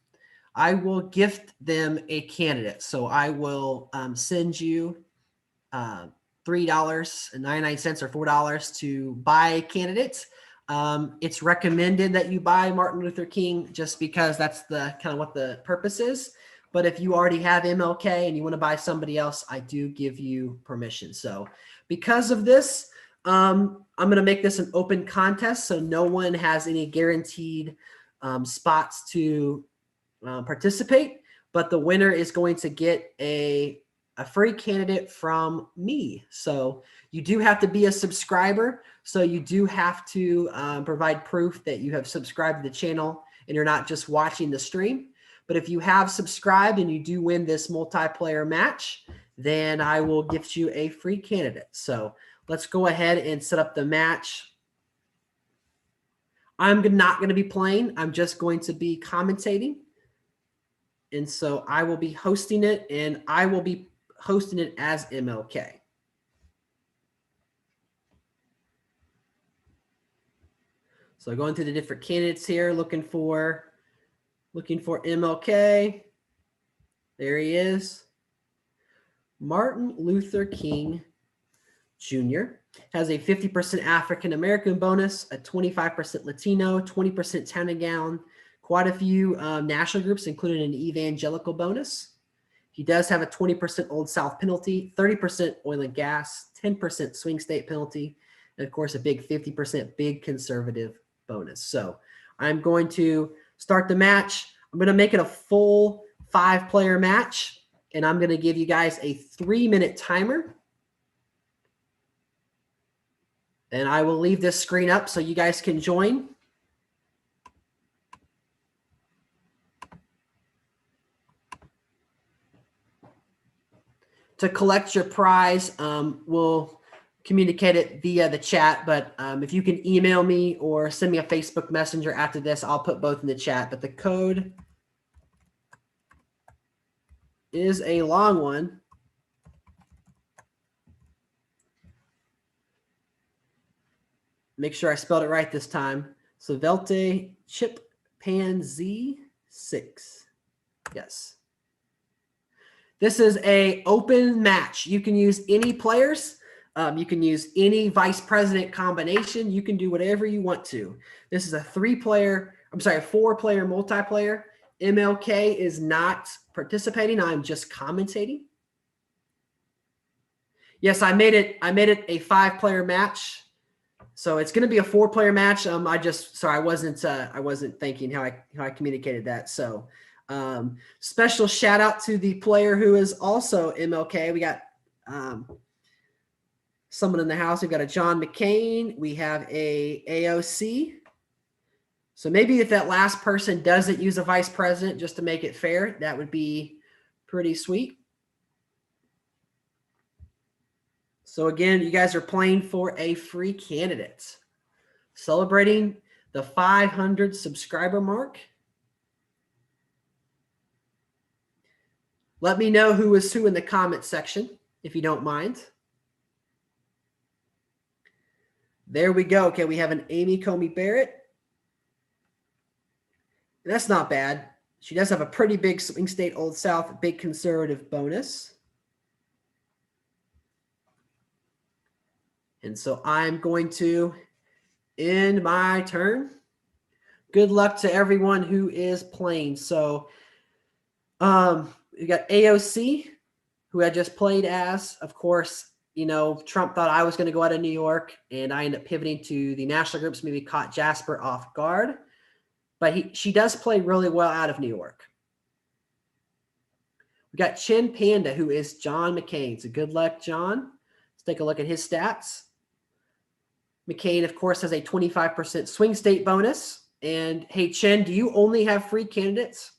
I will gift them a candidate. So I will send you $3.99 or $4 to buy candidates. It's recommended that you buy Martin Luther King just because that's the kind of what the purpose is. But if you already have MLK and you want to buy somebody else, I do give you permission. So because of this, I'm going to make this an open contest. So no one has any guaranteed spots to participate, but the winner is going to get a free candidate from me. So you do have to be a subscriber. So you do have to provide proof that you have subscribed to the channel and you're not just watching the stream. But if you have subscribed and you do win this multiplayer match, then I will gift you a free candidate. So let's go ahead and set up the match. I'm not going to be playing. I'm just going to be commentating. And so I will be hosting it, and I will be hosting it as MLK. So going through the different candidates here, looking for MLK. There he is. Martin Luther King Junior. Has a 50% African American bonus, a 25% Latino, 20% town and gown, quite a few national groups, including an evangelical bonus. He does have a 20% Old South penalty, 30% oil and gas, 10% swing state penalty, and of course a big 50% big conservative bonus. So I'm going to start the match. I'm going to make it a full 5-player match, and I'm going to give you guys a 3-minute timer. And I will leave this screen up so you guys can join. To collect your prize, we'll communicate it via the chat. But if you can email me or send me a Facebook Messenger after this, I'll put both in the chat. But the code is a long one. Make sure I spelled it right this time. TwoSeventy chimpanzee 6. Yes. This is a open match. You can use any players. You can use any vice president combination. You can do whatever you want to. This is a 4-player multiplayer. MLK is not participating. I'm just commentating. Yes, I made it a 5-player match. So it's going to be a 4-player match. I wasn't thinking how I communicated that. So special shout out to the player who is also MLK. We got someone in the house. We've got a John McCain. We have a AOC. So maybe if that last person doesn't use a vice president, just to make it fair, that would be pretty sweet. So again, you guys are playing for a free candidate, celebrating the 500 subscriber mark. Let me know who is who in the comment section, if you don't mind. There we go. Okay, we have an Amy Comey Barrett. And that's not bad. She does have a pretty big swing state Old South, big conservative bonus. And so I'm going to end my turn. Good luck to everyone who is playing. So we got AOC, who I just played as. Of course, you know, Trump thought I was going to go out of New York, and I ended up pivoting to the national groups, maybe caught Jasper off guard. But she does play really well out of New York. We got Chin Panda, who is John McCain. So good luck, John. Let's take a look at his stats. McCain, of course, has a 25% swing state bonus. And hey, Chin, do you only have free candidates?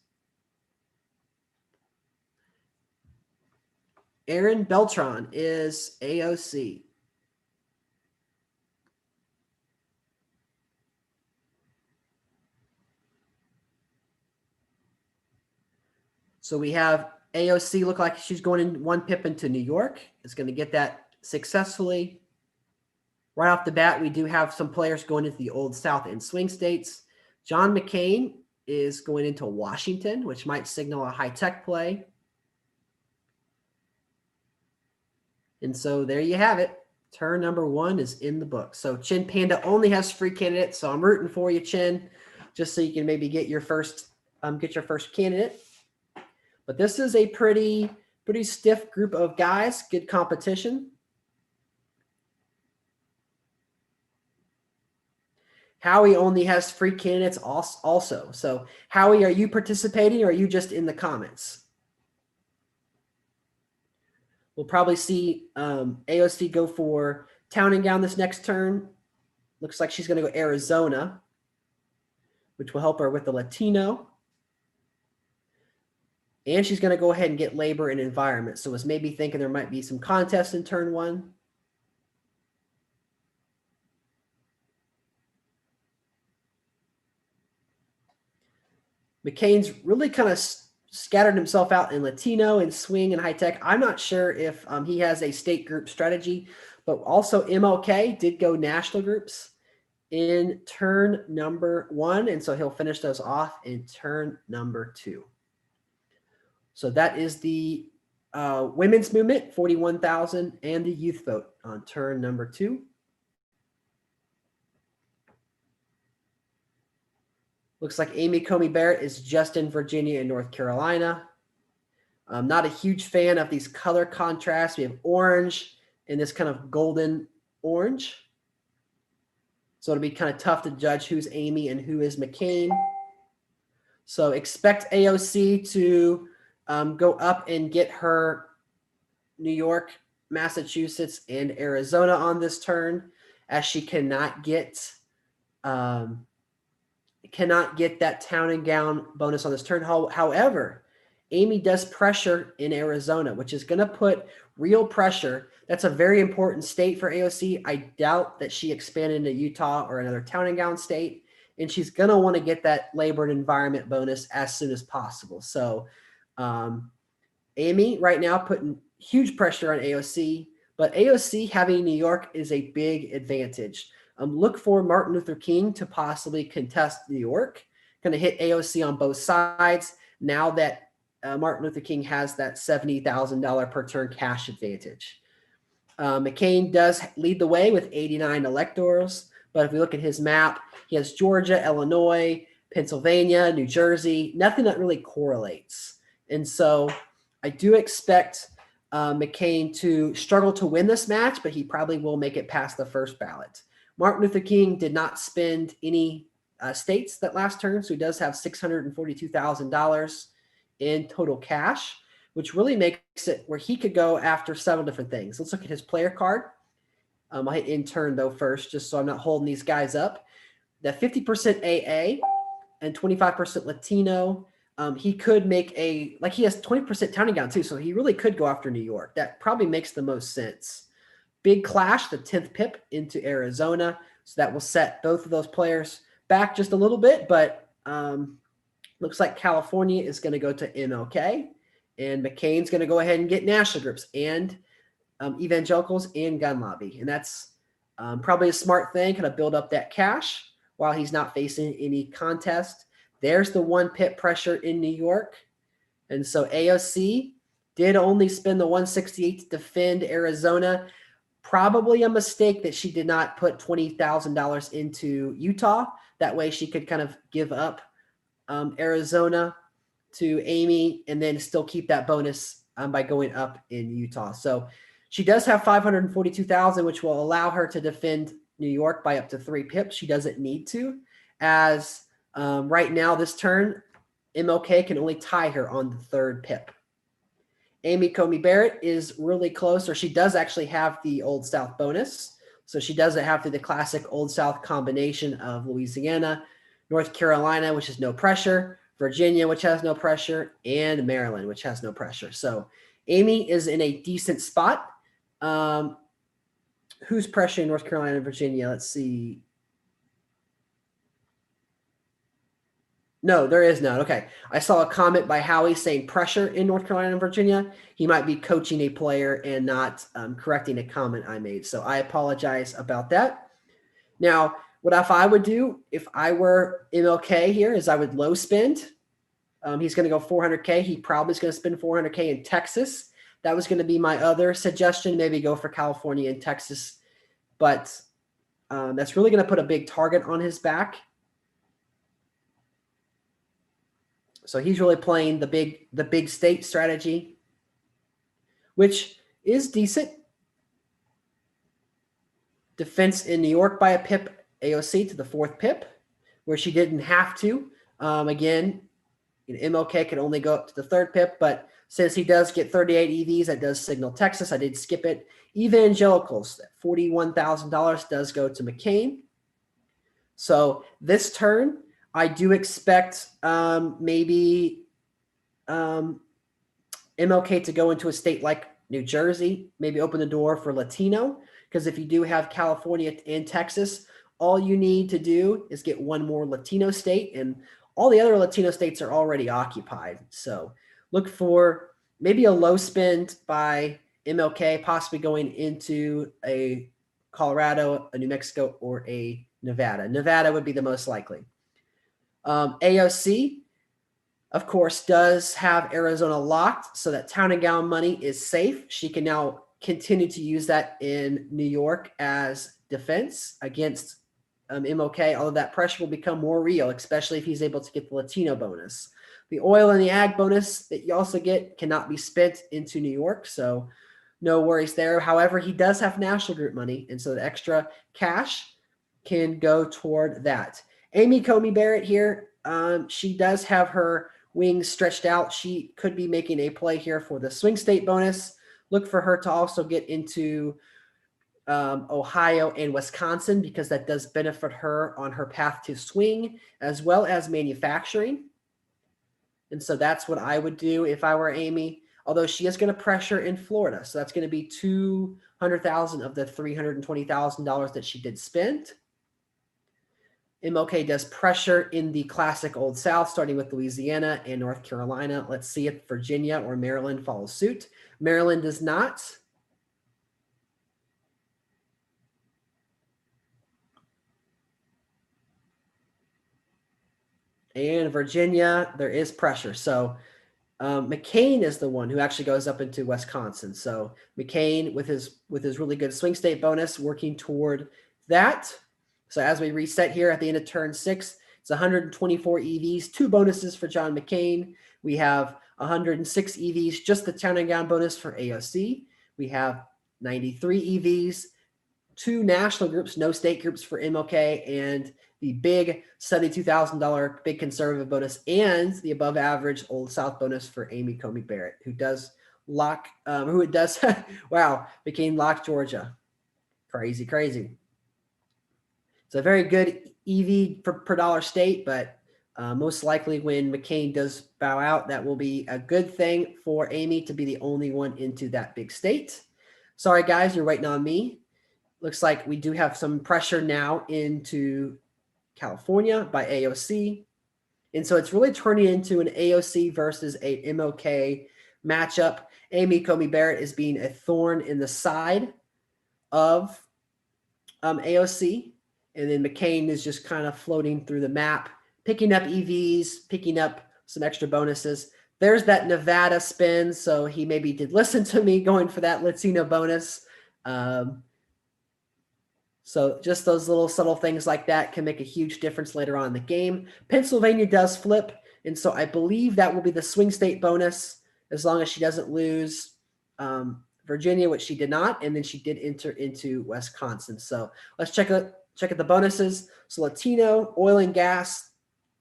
Aaron Beltran is AOC. So we have AOC look like she's going in 1 pip into New York. Is going to get that successfully. Right off the bat, we do have some players going into the Old South and swing states. John McCain is going into Washington, which might signal a high-tech play. And so there you have it. Turn number 1 is in the book. So Chin Panda only has free candidates, so I'm rooting for you, Chin, just so you can maybe get your first candidate. But this is a pretty stiff group of guys. Good competition. Howie only has free candidates also. So Howie, are you participating or are you just in the comments? We'll probably see AOC go for town and gown this next turn. Looks like she's going to go Arizona, which will help her with the Latino. And she's going to go ahead and get labor and environment. So was maybe thinking there might be some contest in turn 1. McCain's really kind of scattered himself out in Latino and swing and high tech. I'm not sure if he has a state group strategy, but also MLK did go national groups in turn number 1. And so he'll finish those off in turn number 2. So that is the Women's movement, 41,000, and the youth vote on turn number 2. Looks like Amy Coney Barrett is just in Virginia and North Carolina. I'm not a huge fan of these color contrasts. We have orange and this kind of golden orange. So it'll be kind of tough to judge who's Amy and who is McCain. So expect AOC to go up and get her New York, Massachusetts, and Arizona on this turn, as she cannot get that town and gown bonus on this turn. However, Amy does pressure in Arizona, which is going to put real pressure. That's a very important state for AOC. I doubt that she expanded into Utah or another town and gown state, and she's going to want to get that labor and environment bonus as soon as possible. So Amy right now putting huge pressure on AOC, but AOC having New York is a big advantage. Look for Martin Luther King to possibly contest New York. Going to hit AOC on both sides now that Martin Luther King has that $70,000 per turn cash advantage. McCain does lead the way with 89 electors, but if we look at his map, he has Georgia, Illinois, Pennsylvania, New Jersey, nothing that really correlates. And so I do expect McCain to struggle to win this match, but he probably will make it past the first ballot. Martin Luther King did not spend any states that last turn, so he does have $642,000 in total cash, which really makes it where he could go after several different things. Let's look at his player card. I'll hit intern though first, just so I'm not holding these guys up. That 50% AA and 25% Latino. He could make he has 20% town and gown too, so he really could go after New York. That probably makes the most sense. Big Clash, the 10th pip into Arizona, so that will set both of those players back just a little bit, but looks like California is going to go to MLK, and McCain's going to go ahead and get national groups and evangelicals and gun lobby, and that's probably a smart thing, kind of build up that cash while he's not facing any contest. There's the 1 pip pressure in New York, and so AOC did only spend the 168 to defend Arizona. Probably a mistake that she did not put $20,000 into Utah. That way she could kind of give up Arizona to Amy and then still keep that bonus by going up in Utah. So she does have $542,000, which will allow her to defend New York by up to 3 pips. She doesn't need to, as right now this turn, MLK can only tie her on the 3rd pip. Amy Coney Barrett is really close, or she does actually have the Old South bonus. So she doesn't have the classic Old South combination of Louisiana, North Carolina, which is no pressure, Virginia, which has no pressure, and Maryland, which has no pressure. So Amy is in a decent spot. Who's pressuring North Carolina and Virginia? Let's see. No, there is none. Okay. I saw a comment by Howie saying pressure in North Carolina and Virginia. He might be coaching a player and not correcting a comment I made. So I apologize about that. Now, what if I would do if I were MLK here is I would low spend. He's going to go 400K. He probably is going to spend 400K in Texas. That was going to be my other suggestion. Maybe go for California and Texas. But that's really going to put a big target on his back. So he's really playing the big state strategy, which is decent. Defense in New York by a pip, AOC to the 4th pip, where she didn't have to. Again, MLK can only go up to the 3rd pip, but since he does get 38 EVs, that does signal Texas. I did skip it. Evangelicals, $41,000 does go to McCain. So this turn, I do expect maybe MLK to go into a state like New Jersey, maybe open the door for Latino, because if you do have California and Texas, all you need to do is get one more Latino state, and all the other Latino states are already occupied. So look for maybe a low spend by MLK, possibly going into a Colorado, a New Mexico, or a Nevada. Nevada would be the most likely. AOC, of course, does have Arizona locked, so that town and gown money is safe. She can now continue to use that in New York as defense against MLK, although that pressure will become more real, especially if he's able to get the Latino bonus. The oil and the ag bonus that you also get cannot be spent into New York, so no worries there. However, he does have national group money, and so the extra cash can go toward that. Amy Comey Barrett here, she does have her wings stretched out. She could be making a play here for the swing state bonus. Look for her to also get into Ohio and Wisconsin, because that does benefit her on her path to swing as well as manufacturing. And so that's what I would do if I were Amy, although she is going to pressure in Florida. So that's going to be $200,000 of the $320,000 that she did spend. MLK does pressure in the classic Old South, starting with Louisiana and North Carolina. Let's see if Virginia or Maryland follows suit. Maryland does not. And Virginia, there is pressure. So McCain is the one who actually goes up into Wisconsin. So McCain with his really good swing state bonus working toward that. So as we reset here at the end of turn 6, it's 124 EVs, 2 bonuses for John McCain. We have 106 EVs, just the town and gown bonus for AOC. We have 93 EVs, 2 national groups, no state groups for MLK, and the big $72,000 big conservative bonus, and the above average Old South bonus for Amy Comey Barrett, who does lock, wow, McCain locked Georgia. Crazy, crazy. It's a very good EV per dollar state, but most likely when McCain does bow out, that will be a good thing for Amy to be the only one into that big state. Sorry, guys, you're waiting on me. Looks like we do have some pressure now into California by AOC. And so it's really turning into an AOC versus a MLK matchup. Amy Comey Barrett is being a thorn in the side of AOC. And then McCain is just kind of floating through the map, picking up EVs, picking up some extra bonuses. There's that Nevada spin. So he maybe did listen to me going for that Latino bonus. So just those little subtle things like that can make a huge difference later on in the game. Pennsylvania does flip, and so I believe that will be the swing state bonus as long as she doesn't lose Virginia, which she did not, and then she did enter into Wisconsin. So let's check out the bonuses. So Latino, oil and gas,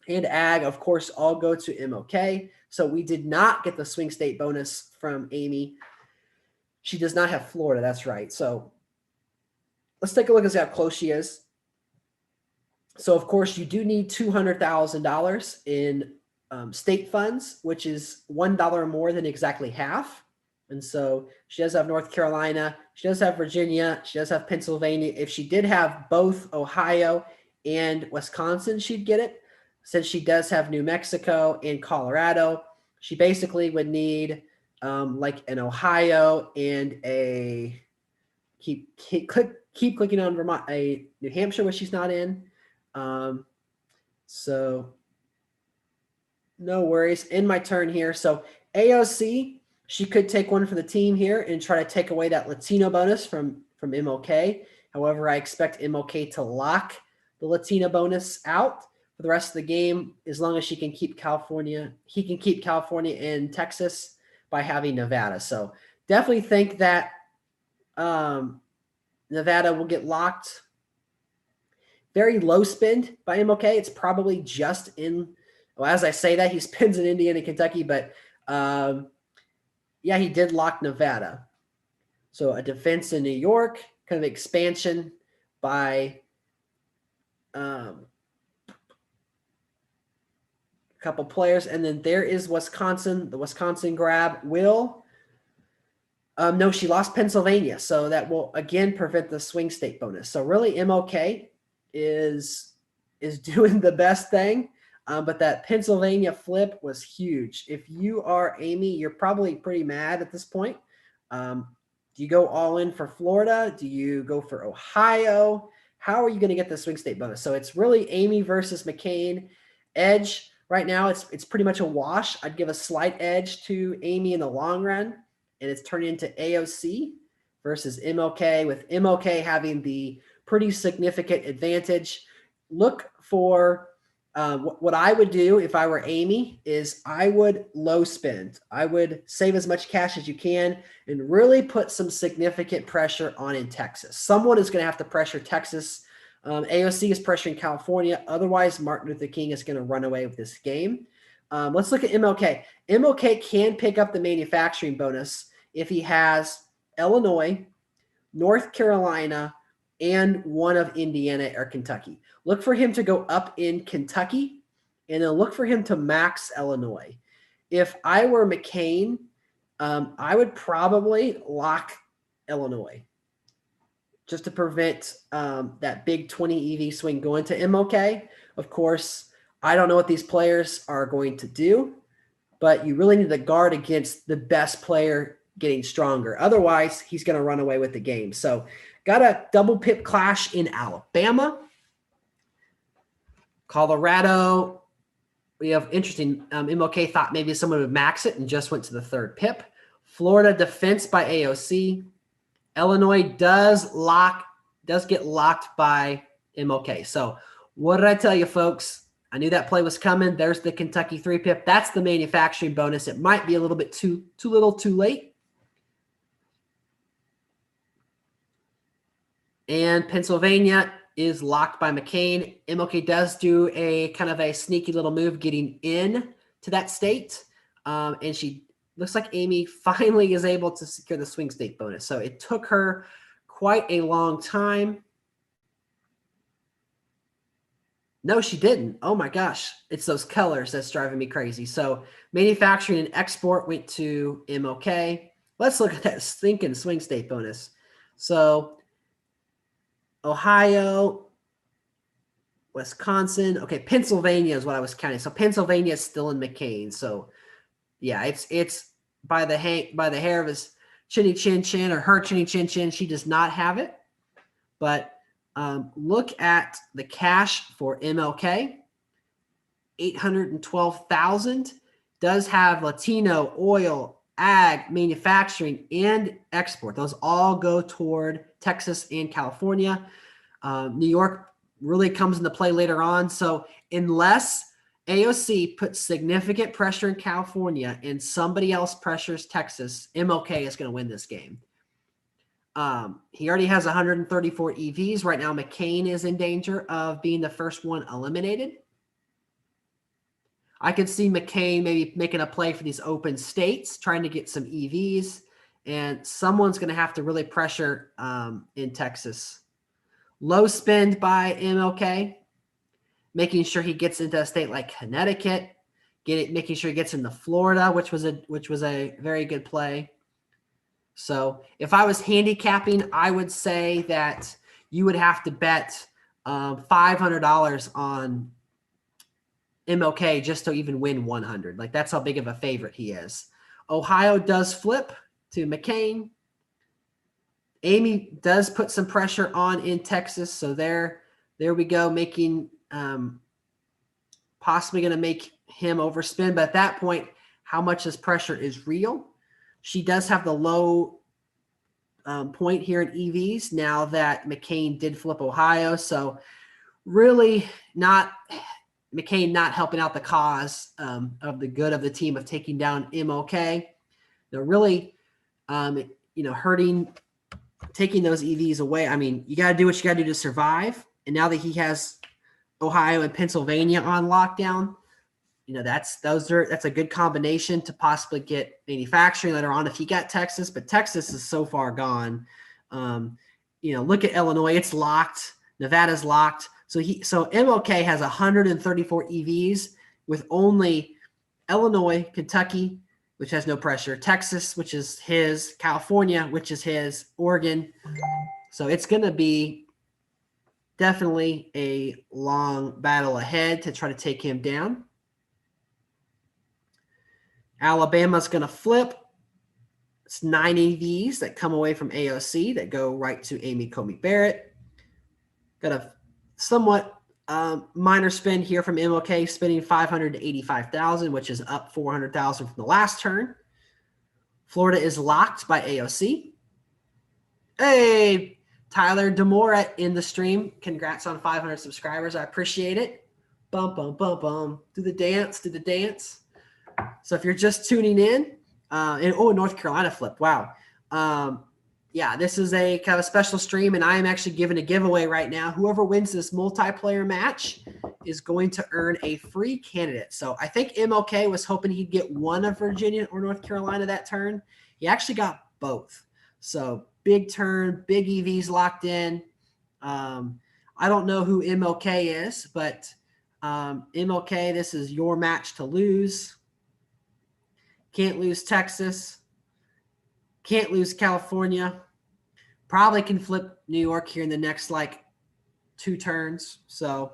and ag, of course, all go to MLK. So we did not get the swing state bonus from Amy. She does not have Florida. That's right. So let's take a look at how close she is. So, of course, you do need $200,000 in state funds, which is $1 more than exactly half. And so she does have North Carolina. She does have Virginia. She does have Pennsylvania. If she did have both Ohio and Wisconsin, she'd get it. Since she does have New Mexico and Colorado, she basically would need like an Ohio and a keep clicking on Vermont, a New Hampshire, which she's not in. So no worries. In my turn here. So AOC, she could take one for the team here and try to take away that Latino bonus from MLK. However, I expect MLK to lock the Latino bonus out for the rest of the game, as long as he can keep California and Texas by having Nevada. So definitely think that Nevada will get locked. Very low spend by MLK. It's probably just in, well, as I say that, he spends in Indiana and Kentucky, but yeah, he did lock Nevada. So a defense in New York, kind of expansion by a couple players. And then there is Wisconsin. The Wisconsin grab will. No, she lost Pennsylvania. So that will, again, prevent the swing state bonus. So really MLK is doing the best thing. But that Pennsylvania flip was huge. If you are Amy, you're probably pretty mad at this point. Do you go all in for Florida? Do you go for Ohio? How are you going to get the swing state bonus? So it's really Amy versus McCain. Edge Right now, it's pretty much a wash. I'd give a slight edge to Amy in the long run, and it's turned into AOC versus MLK, with MLK having the pretty significant advantage. Look for what I would do if I were Amy is I would low spend. I would save as much cash as you can and really put some significant pressure on in Texas. Someone is going to have to pressure Texas. AOC is pressuring California. Otherwise, Martin Luther King is going to run away with this game. Let's look at MLK. MLK can pick up the manufacturing bonus if he has Illinois, North Carolina, and one of Indiana or Kentucky. Look for him to go up in Kentucky, and then look for him to max Illinois. If I were McCain, I would probably lock Illinois just to prevent that big 20 EV swing going to MLK. Of course, I don't know what these players are going to do, but you really need to guard against the best player getting stronger. Otherwise, he's going to run away with the game. So got a double pip clash in Alabama. Colorado, we have interesting. MLK thought maybe someone would max it and just went to the third pip. Florida defense by AOC. Illinois does get locked by MLK. So what did I tell you, folks? I knew that play was coming. There's the Kentucky 3-pip. That's the manufacturing bonus. It might be a little bit too little, too late. And Pennsylvania is locked by McCain. MLK does do a kind of a sneaky little move getting in to that state. And she looks like Amy finally is able to secure the swing state bonus. So it took her quite a long time. No, she didn't. Oh my gosh. It's those colors that's driving me crazy. So manufacturing and export went to MLK. Let's look at that stinking swing state bonus. So Ohio, Wisconsin. Okay, Pennsylvania is what I was counting. So Pennsylvania is still in McCain. So yeah, it's by the hair of his chinny chin chin, or her chinny chin chin. She does not have it. But look at the cash for MLK. 812,000 does have Latino, oil, ag, manufacturing, and export. Those all go toward Texas and California. New York really comes into play later on. So unless AOC puts significant pressure in California and somebody else pressures Texas, MLK is going to win this game. He already has 134 EVs. Right now, McCain is in danger of being the first one eliminated. I could see McCain maybe making a play for these open states, trying to get some EVs, and someone's going to have to really pressure in Texas. Low spend by MLK, making sure he gets into a state like Connecticut, making sure he gets into Florida, which was a very good play. So if I was handicapping, I would say that you would have to bet $500 on MLK just to even win 100. Like, that's how big of a favorite he is. Ohio does flip to McCain. Amy does put some pressure on in Texas. So there we go, making possibly going to make him overspend. But at that point, how much this pressure is real? She does have the low point here in EVs now that McCain did flip Ohio. So really McCain not helping out the cause of the good of the team of taking down MLK. They're really, hurting, taking those EVs away. I mean, you got to do what you got to do to survive. And now that he has Ohio and Pennsylvania on lockdown, that's a good combination to possibly get manufacturing later on if you got Texas. But Texas is so far gone. Look at Illinois; it's locked. Nevada's locked. So MLK has 134 EVs with only Illinois, Kentucky, which has no pressure, Texas, which is his, California, which is his, Oregon. So it's going to be definitely a long battle ahead to try to take him down. Alabama's going to flip. It's 9 EVs that come away from AOC that go right to Amy Coney Barrett. Got a somewhat Minor spin here from MLK, spending 585,000, which is up 400,000 from the last turn. Florida is locked by AOC. Hey, Tyler Demora in the stream. Congrats on 500 subscribers. I appreciate it. Bum, bum, bum, bum. Do the dance, do the dance. So if you're just tuning in, North Carolina flip. Wow. Yeah, this is a kind of a special stream, and I am actually giving a giveaway right now. Whoever wins this multiplayer match is going to earn a free candidate. So I think MLK was hoping he'd get one of Virginia or North Carolina that turn. He actually got both. So big turn, big EVs locked in. I don't know who MLK is, but MLK, this is your match to lose. Can't lose Texas. Can't lose California. Probably can flip New York here in the next like 2 turns. So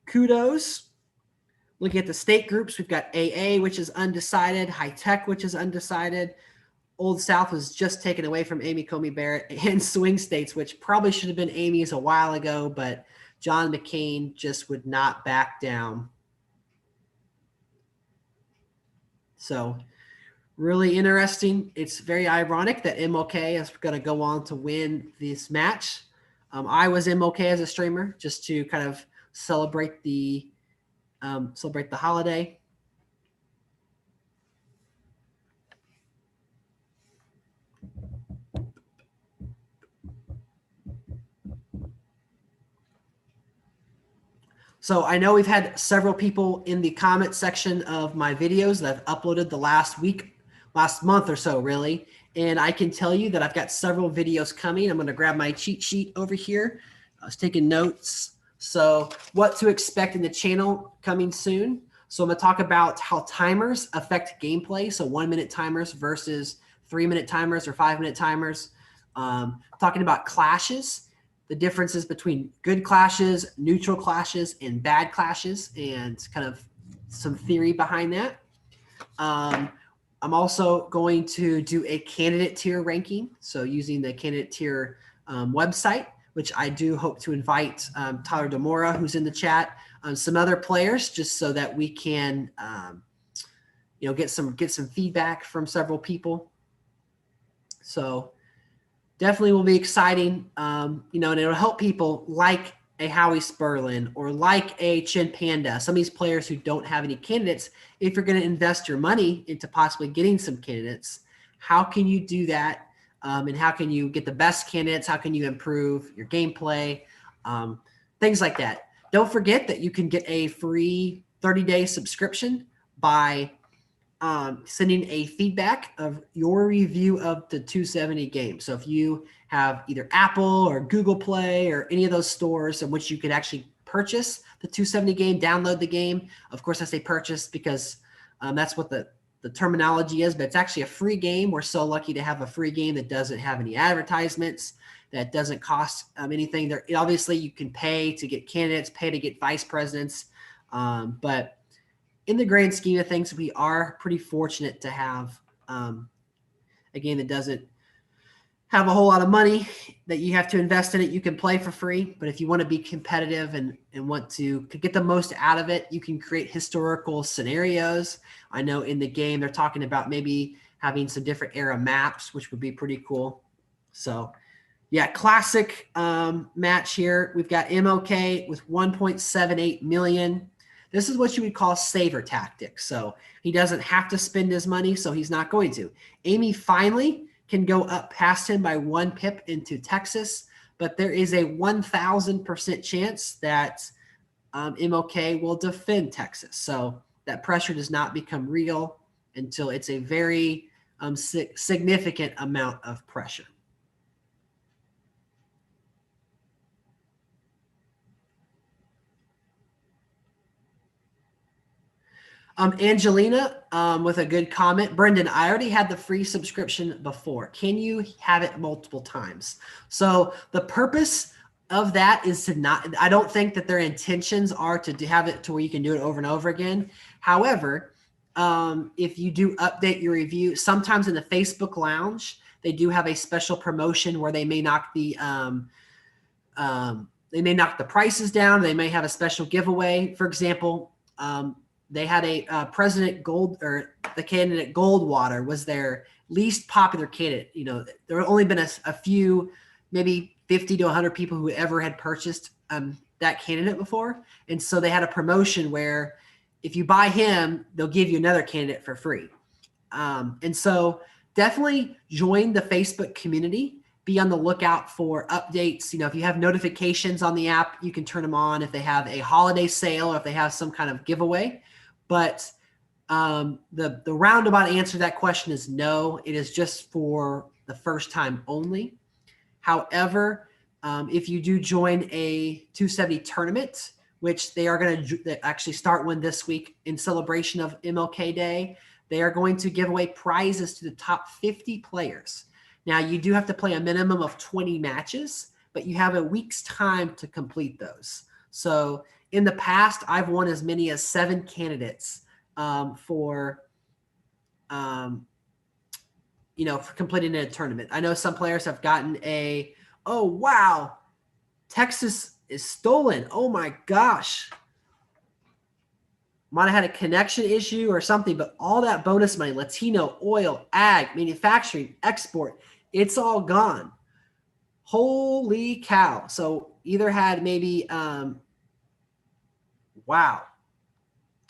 kudos. Looking at the state groups, we've got AA, which is undecided, High Tech, which is undecided. Old South was just taken away from Amy Comey Barrett, and swing states, which probably should have been Amy's a while ago, but John McCain just would not back down. So really interesting. It's very ironic that MLK is going to go on to win this match. I was MLK as a streamer just to kind of celebrate the holiday. So I know we've had several people in the comment section of my videos that I've uploaded the last month or so, really. And I can tell you that I've got several videos coming. I'm going to grab my cheat sheet over here. I was taking notes. So what to expect in the channel coming soon. So I'm going to talk about how timers affect gameplay. So 1-minute timers versus 3-minute timers or 5-minute timers. Talking about clashes, the differences between good clashes, neutral clashes, and bad clashes, and kind of some theory behind that. I'm also going to do a candidate tier ranking. So using the candidate tier website, which I do hope to invite Tyler Demora, who's in the chat, some other players, just so that we can, get some feedback from several people. So definitely will be exciting, and it'll help people like a Howie Sperlin or like a Chin Panda, some of these players who don't have any candidates. If you're going to invest your money into possibly getting some candidates, how can you do that? And how can you get the best candidates? How can you improve your gameplay? Things like that. Don't forget that you can get a free 30-day subscription by sending a feedback of your review of the 270 game. So if you have either Apple or Google Play or any of those stores in which you could actually purchase the 270 game, download the game. Of course, I say purchase because that's what the terminology is, but it's actually a free game. We're so lucky to have a free game that doesn't have any advertisements, that doesn't cost anything. There, obviously, you can pay to get candidates, pay to get vice presidents, but in the grand scheme of things, we are pretty fortunate to have a game that doesn't have a whole lot of money that you have to invest in it. You can play for free, but if you want to be competitive and want to get the most out of it, you can create historical scenarios. I know in the game they're talking about maybe having some different era maps, which would be pretty cool. So yeah, classic match here. We've got MLK with 1.78 million. This is what you would call saver tactics. So he doesn't have to spend his money, so he's not going to. Amy finally can go up past him by 1 pip into Texas, but there is a 1,000% chance that MLK will defend Texas. So that pressure does not become real until it's a very significant amount of pressure. Angelina with a good comment. Brendan, I already had the free subscription before. Can you have it multiple times? So the purpose of that is to not, I don't think that their intentions are to have it to where you can do it over and over again. However, if you do update your review, sometimes in the Facebook lounge, they do have a special promotion where they may knock the they may knock the prices down. They may have a special giveaway. For example, they had a President Gold, or the candidate Goldwater was their least popular candidate. You know, there have only been a few, maybe 50 to 100 people who ever had purchased that candidate before. And so they had a promotion where if you buy him, they'll give you another candidate for free. And so definitely join the Facebook community. Be on the lookout for updates. You know, if you have notifications on the app, you can turn them on if they have a holiday sale or if they have some kind of giveaway. But the roundabout answer to that question is no. It is just for the first time only. However, if you do join a 270 tournament, which they are going to actually start one this week in celebration of MLK Day, they are going to give away prizes to the top 50 players. Now, you do have to play a minimum of 20 matches, but you have a week's time to complete those. So in the past, I've won as many as 7 candidates for completing a tournament. I know some players have gotten oh, wow, Texas is stolen. Oh, my gosh. Might have had a connection issue or something, but all that bonus money, Latino, oil, ag, manufacturing, export, it's all gone. Holy cow. So either had maybe, wow.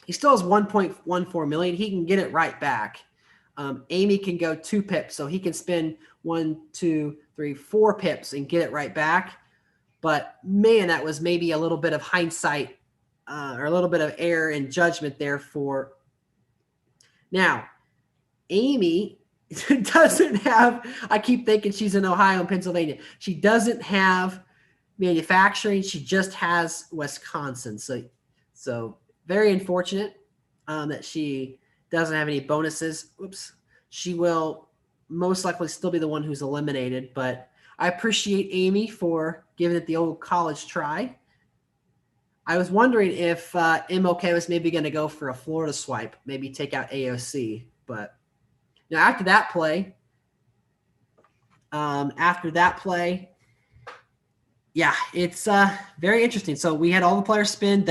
He still has 1.14 million. He can get it right back. Amy can go 2 pips, so he can spend 1, 2, 3, 4 pips and get it right back. But man, that was maybe a little bit of hindsight or a little bit of error in judgment there for. Now, Amy doesn't have, I keep thinking she's in Ohio and Pennsylvania. She doesn't have manufacturing. She just has Wisconsin. So very unfortunate that she doesn't have any bonuses. Oops. She will most likely still be the one who's eliminated, but I appreciate Amy for giving it the old college try. I was wondering if MLK was maybe going to go for a Florida swipe, maybe take out AOC. But now after that play, yeah, it's very interesting. So we had all the players spin.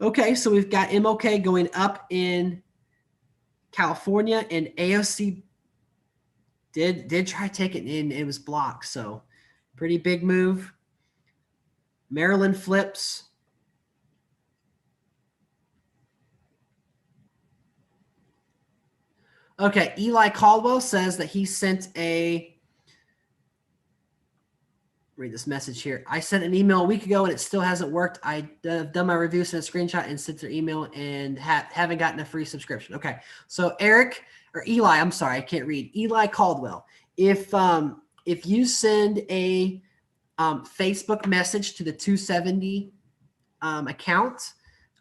Okay, so we've got MLK going up in California, and AOC did try to take it in. It was blocked. So pretty big move. Maryland flips. Okay, Eli Caldwell says that he sent read this message here. I sent an email a week ago and it still hasn't worked. I've done my review, sent a screenshot, and sent their email and haven't gotten a free subscription. Okay, so Eli, I'm sorry, I can't read. Eli Caldwell. If you send a Facebook message to the 270 account,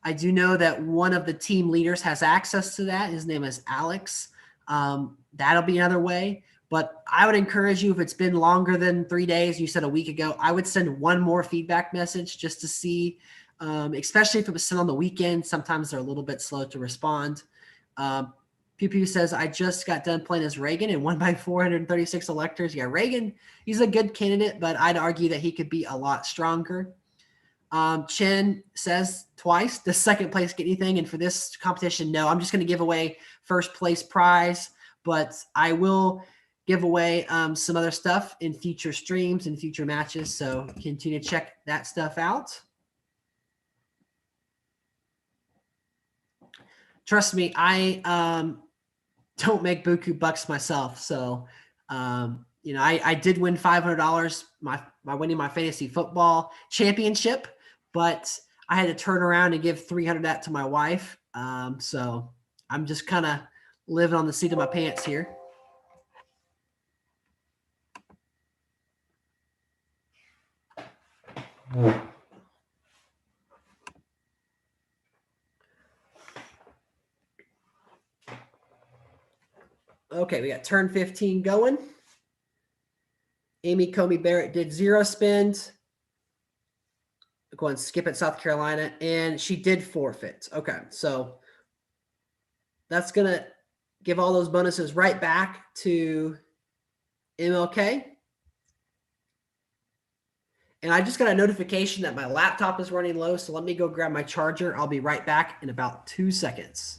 I do know that one of the team leaders has access to that. His name is Alex. That'll be another way. But I would encourage you, if it's been longer than 3 days, you said a week ago, I would send one more feedback message just to see, especially if it was sent on the weekend. Sometimes they're a little bit slow to respond. Pew Pew says, I just got done playing as Reagan and won by 436 electors. Yeah, Reagan, he's a good candidate, but I'd argue that he could be a lot stronger. Chen says twice, does second place get anything? And for this competition, no. I'm just going to give away first place prize, but I will give away some other stuff in future streams and future matches. So continue to check that stuff out. Trust me, I don't make buku bucks myself. So, I did win $500 by winning my fantasy football championship, but I had to turn around and give $300 of that to my wife. So I'm just kind of living on the seat of my pants here. Okay, we got turn 15 going. Amy Comey Barrett did 0 spins. Go and skip it, South Carolina, and she did forfeit. Okay, so that's going to give all those bonuses right back to MLK. And I just got a notification that my laptop is running low, so let me go grab my charger. I'll be right back in about 2 seconds.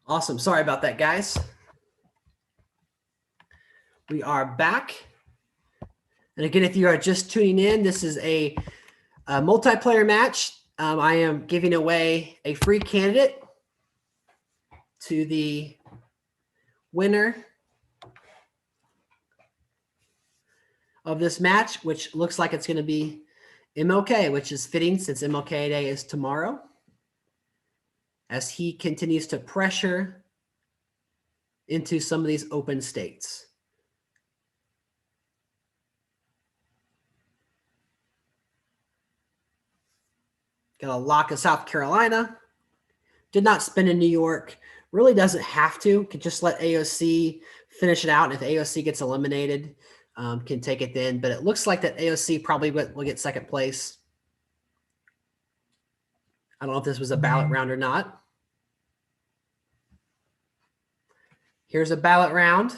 Awesome. Sorry about that, guys. We are back. And again, if you are just tuning in, this is a multiplayer match. I am giving away a free candidate to the winner of this match, which looks like it's going to be MLK, which is fitting since MLK Day is tomorrow, as he continues to pressure into some of these open states. Got a lock of South Carolina. Did not spin in New York. Really doesn't have to. Could just let AOC finish it out. And if AOC gets eliminated, can take it then. But it looks like that AOC probably will get second place. I don't know if this was a ballot round or not. Here's a ballot round.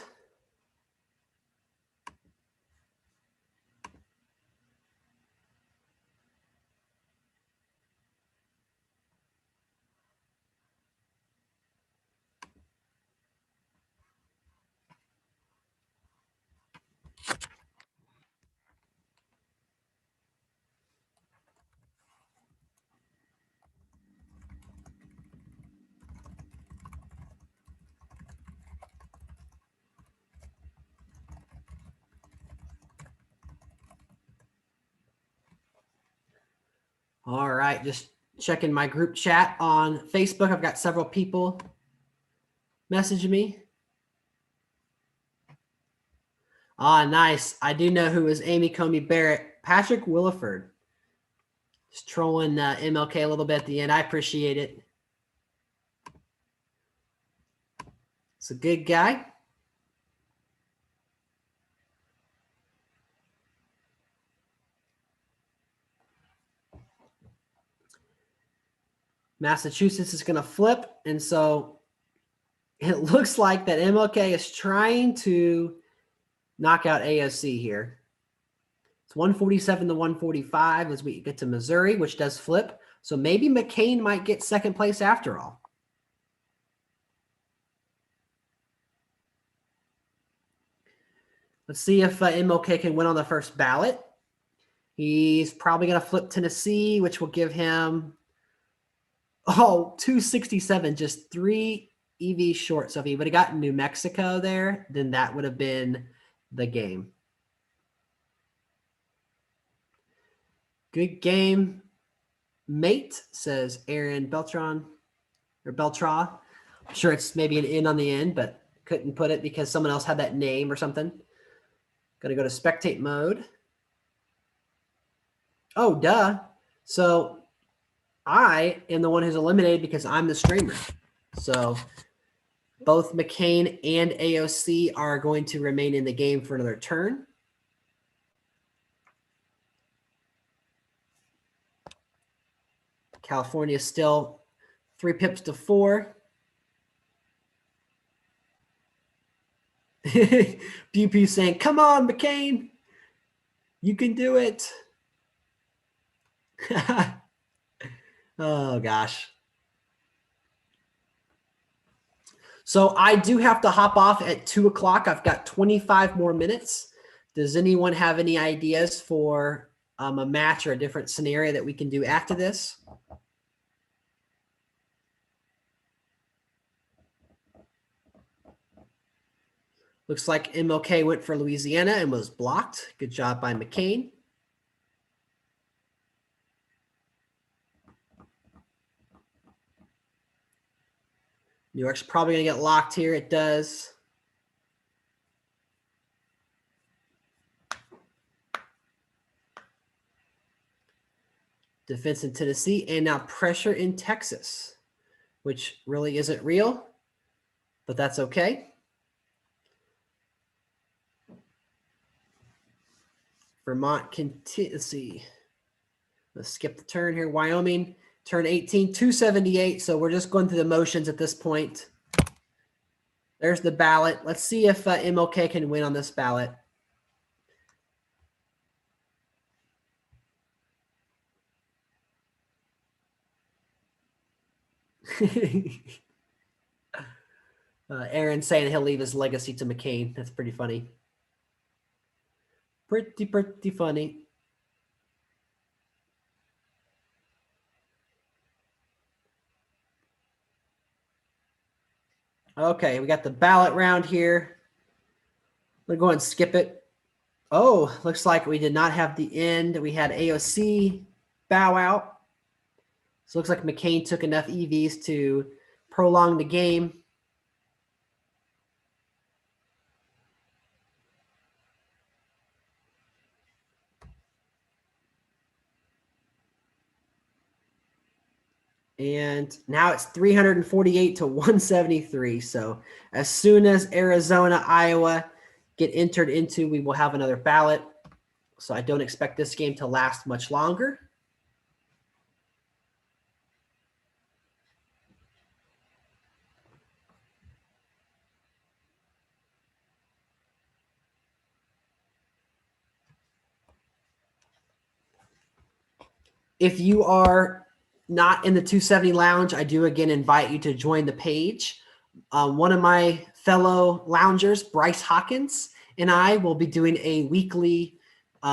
All right, just checking my group chat on Facebook. I've got several people messaging me. Ah, nice. I do know who is Amy Comey Barrett. Patrick Williford. Just trolling MLK a little bit at the end. I appreciate it. It's a good guy. Massachusetts is going to flip. And so it looks like that MLK is trying to knock out AOC here. It's 147 to 145 as we get to Missouri, which does flip. So maybe McCain might get second place after all. Let's see if MLK can win on the first ballot. He's probably going to flip Tennessee, which will give him, 267, just 3 EV short. So if he would have gotten New Mexico there, then that would have been the game. Good game, mate, says Aaron Beltran or Beltra. I'm sure it's maybe an N on the end, but couldn't put it because someone else had that name or something. Got to go to spectate mode. Oh, duh. So I am the one who's eliminated because I'm the streamer. So both McCain and AOC are going to remain in the game for another turn. California is still 3 pips to 4. BP saying, come on, McCain. You can do it. Oh, gosh. So I do have to hop off at 2 o'clock. I've got 25 more minutes. Does anyone have any ideas for a match or a different scenario that we can do after this? Looks like MLK went for Louisiana and was blocked. Good job by McCain. New York's probably going to get locked here. It does. Defense in Tennessee, and now pressure in Texas, which really isn't real, but that's okay. Vermont, let's see. Let's skip the turn here. Wyoming, turn 18, 278. So we're just going through the motions at this point. There's the ballot. Let's see if MLK can win on this ballot. Aaron saying he'll leave his legacy to McCain. That's pretty funny. Pretty funny. Okay, we got the ballot round here. We'll go ahead and skip it. Oh, looks like we did not have the end. We had AOC bow out. So it looks like McCain took enough EVs to prolong the game. And now it's 348 to 173. So as soon as Arizona, Iowa get entered into, we will have another ballot. So I don't expect this game to last much longer. If you are not in the 270 lounge, I do again invite you to join the page. One of my fellow loungers, Bryce Hawkins, and I will be doing a weekly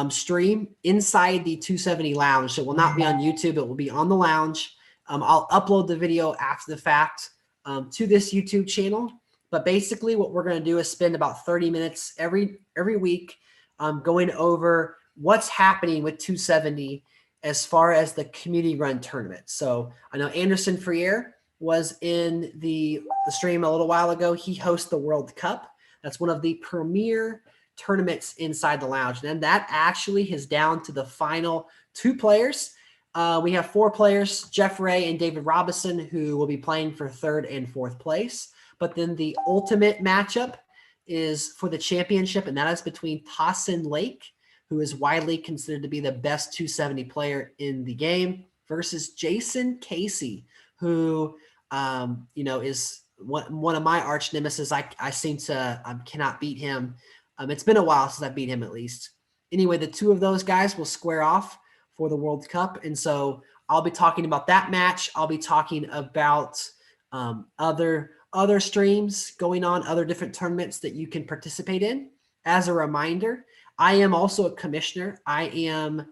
stream inside the 270 lounge. So it will not be on YouTube. It will be on the lounge. I'll upload the video after the fact to this YouTube channel. But basically what we're going to do is spend about 30 minutes every week going over what's happening with 270 as far as the community run tournament. So I know Anderson Freire was in the stream a little while ago. He hosts the World Cup. That's one of the premier tournaments inside the lounge. And that actually is down to the final 2 players. We have 4 players, Jeff Ray and David Robinson, who will be playing for 3rd and 4th place. But then the ultimate matchup is for the championship, and that is between Tossin Lake, who is widely considered to be the best 270 player in the game, versus Jason Casey, who is one of my arch nemesis. I seem to cannot beat him. It's been a while since I beat him, at least. Anyway, the 2 of those guys will square off for the World Cup, and so I'll be talking about that match. I'll be talking about other streams going on, other different tournaments that you can participate in. As a reminder, I am also a commissioner. I am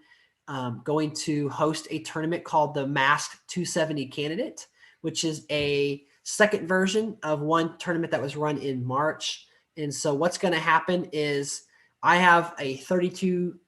going to host a tournament called the Masked 270 Candidate, which is a second version of one tournament that was run in March. And so what's going to happen is I have a 32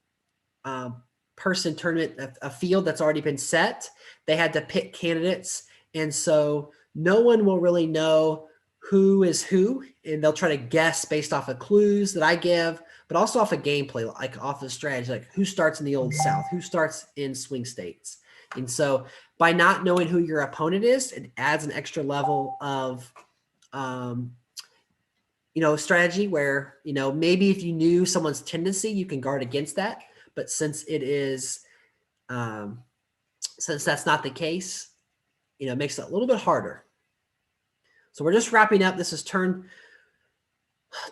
person tournament, a field that's already been set. They had to pick candidates. And so no one will really know who is who, and they'll try to guess based off of clues that I give, but also off of gameplay, like off of strategy, like who starts in the Old South, who starts in swing states. And so by not knowing who your opponent is, it adds an extra level of, strategy where, maybe if you knew someone's tendency, you can guard against that. But since it is, since that's not the case, it makes it a little bit harder. So we're just wrapping up. This is turn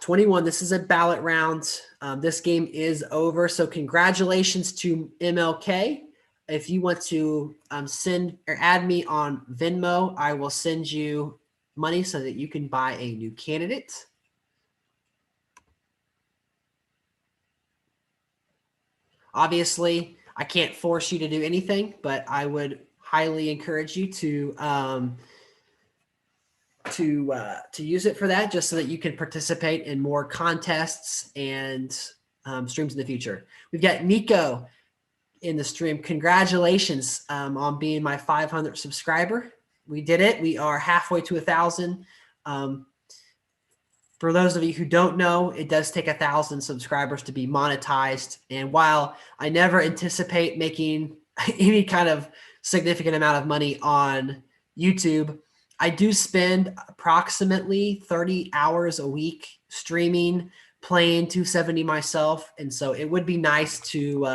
21. This is a ballot round. This game is over. So congratulations to MLK. If you want to send or add me on Venmo, I will send you money so that you can buy a new candidate. Obviously, I can't force you to do anything, but I would highly encourage you to use it for that, just so that you can participate in more contests and streams in the future. We've got Nico in the stream. Congratulations on being my 500th subscriber. We did it. We are halfway to 1,000. For those of you who don't know, it does take 1,000 subscribers to be monetized. And while I never anticipate making any kind of significant amount of money on YouTube, I do spend approximately 30 hours a week streaming, playing 270 myself. And so it would be nice to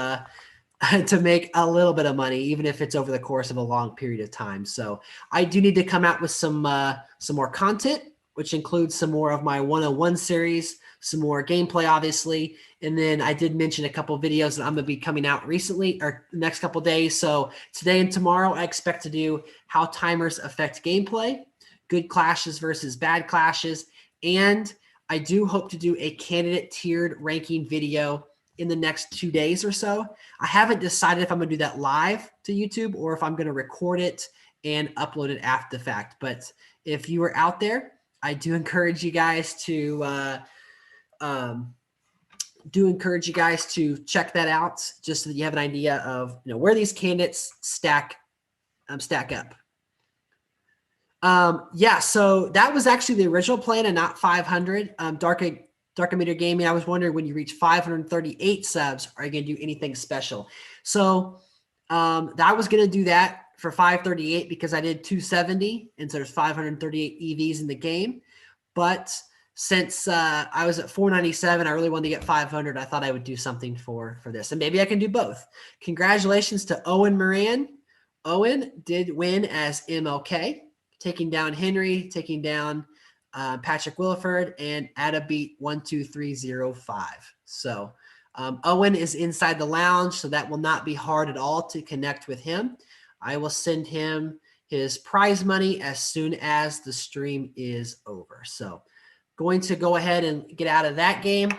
to make a little bit of money, even if it's over the course of a long period of time. So I do need to come out with some more content, which includes some more of my 101 series, some more gameplay, obviously. And then I did mention a couple of videos that I'm going to be coming out recently or next couple of days. So today and tomorrow, I expect to do how timers affect gameplay, good clashes versus bad clashes. And I do hope to do a candidate tiered ranking video in the next 2 days or so. I haven't decided if I'm going to do that live to YouTube or if I'm going to record it and upload it after the fact. But if you are out there, I do encourage you guys to check that out, just so that you have an idea of where these candidates stack up. Yeah, so that was actually the original plan and not 500. Darkometer Gaming, I was wondering, when you reach 538 subs, are you going to do anything special? So I was going to do that for 538 because I did 270, and so there's 538 EVs in the game. But since I was at 497, I really wanted to get 500. I thought I would do something for this, and maybe I can do both. Congratulations to Owen Moran. Owen did win as MLK, taking down Henry, taking down Patrick Williford, and at a beat 12305. So Owen is inside the lounge, so that will not be hard at all to connect with him. I will send him his prize money as soon as the stream is over. So going to go ahead and get out of that game.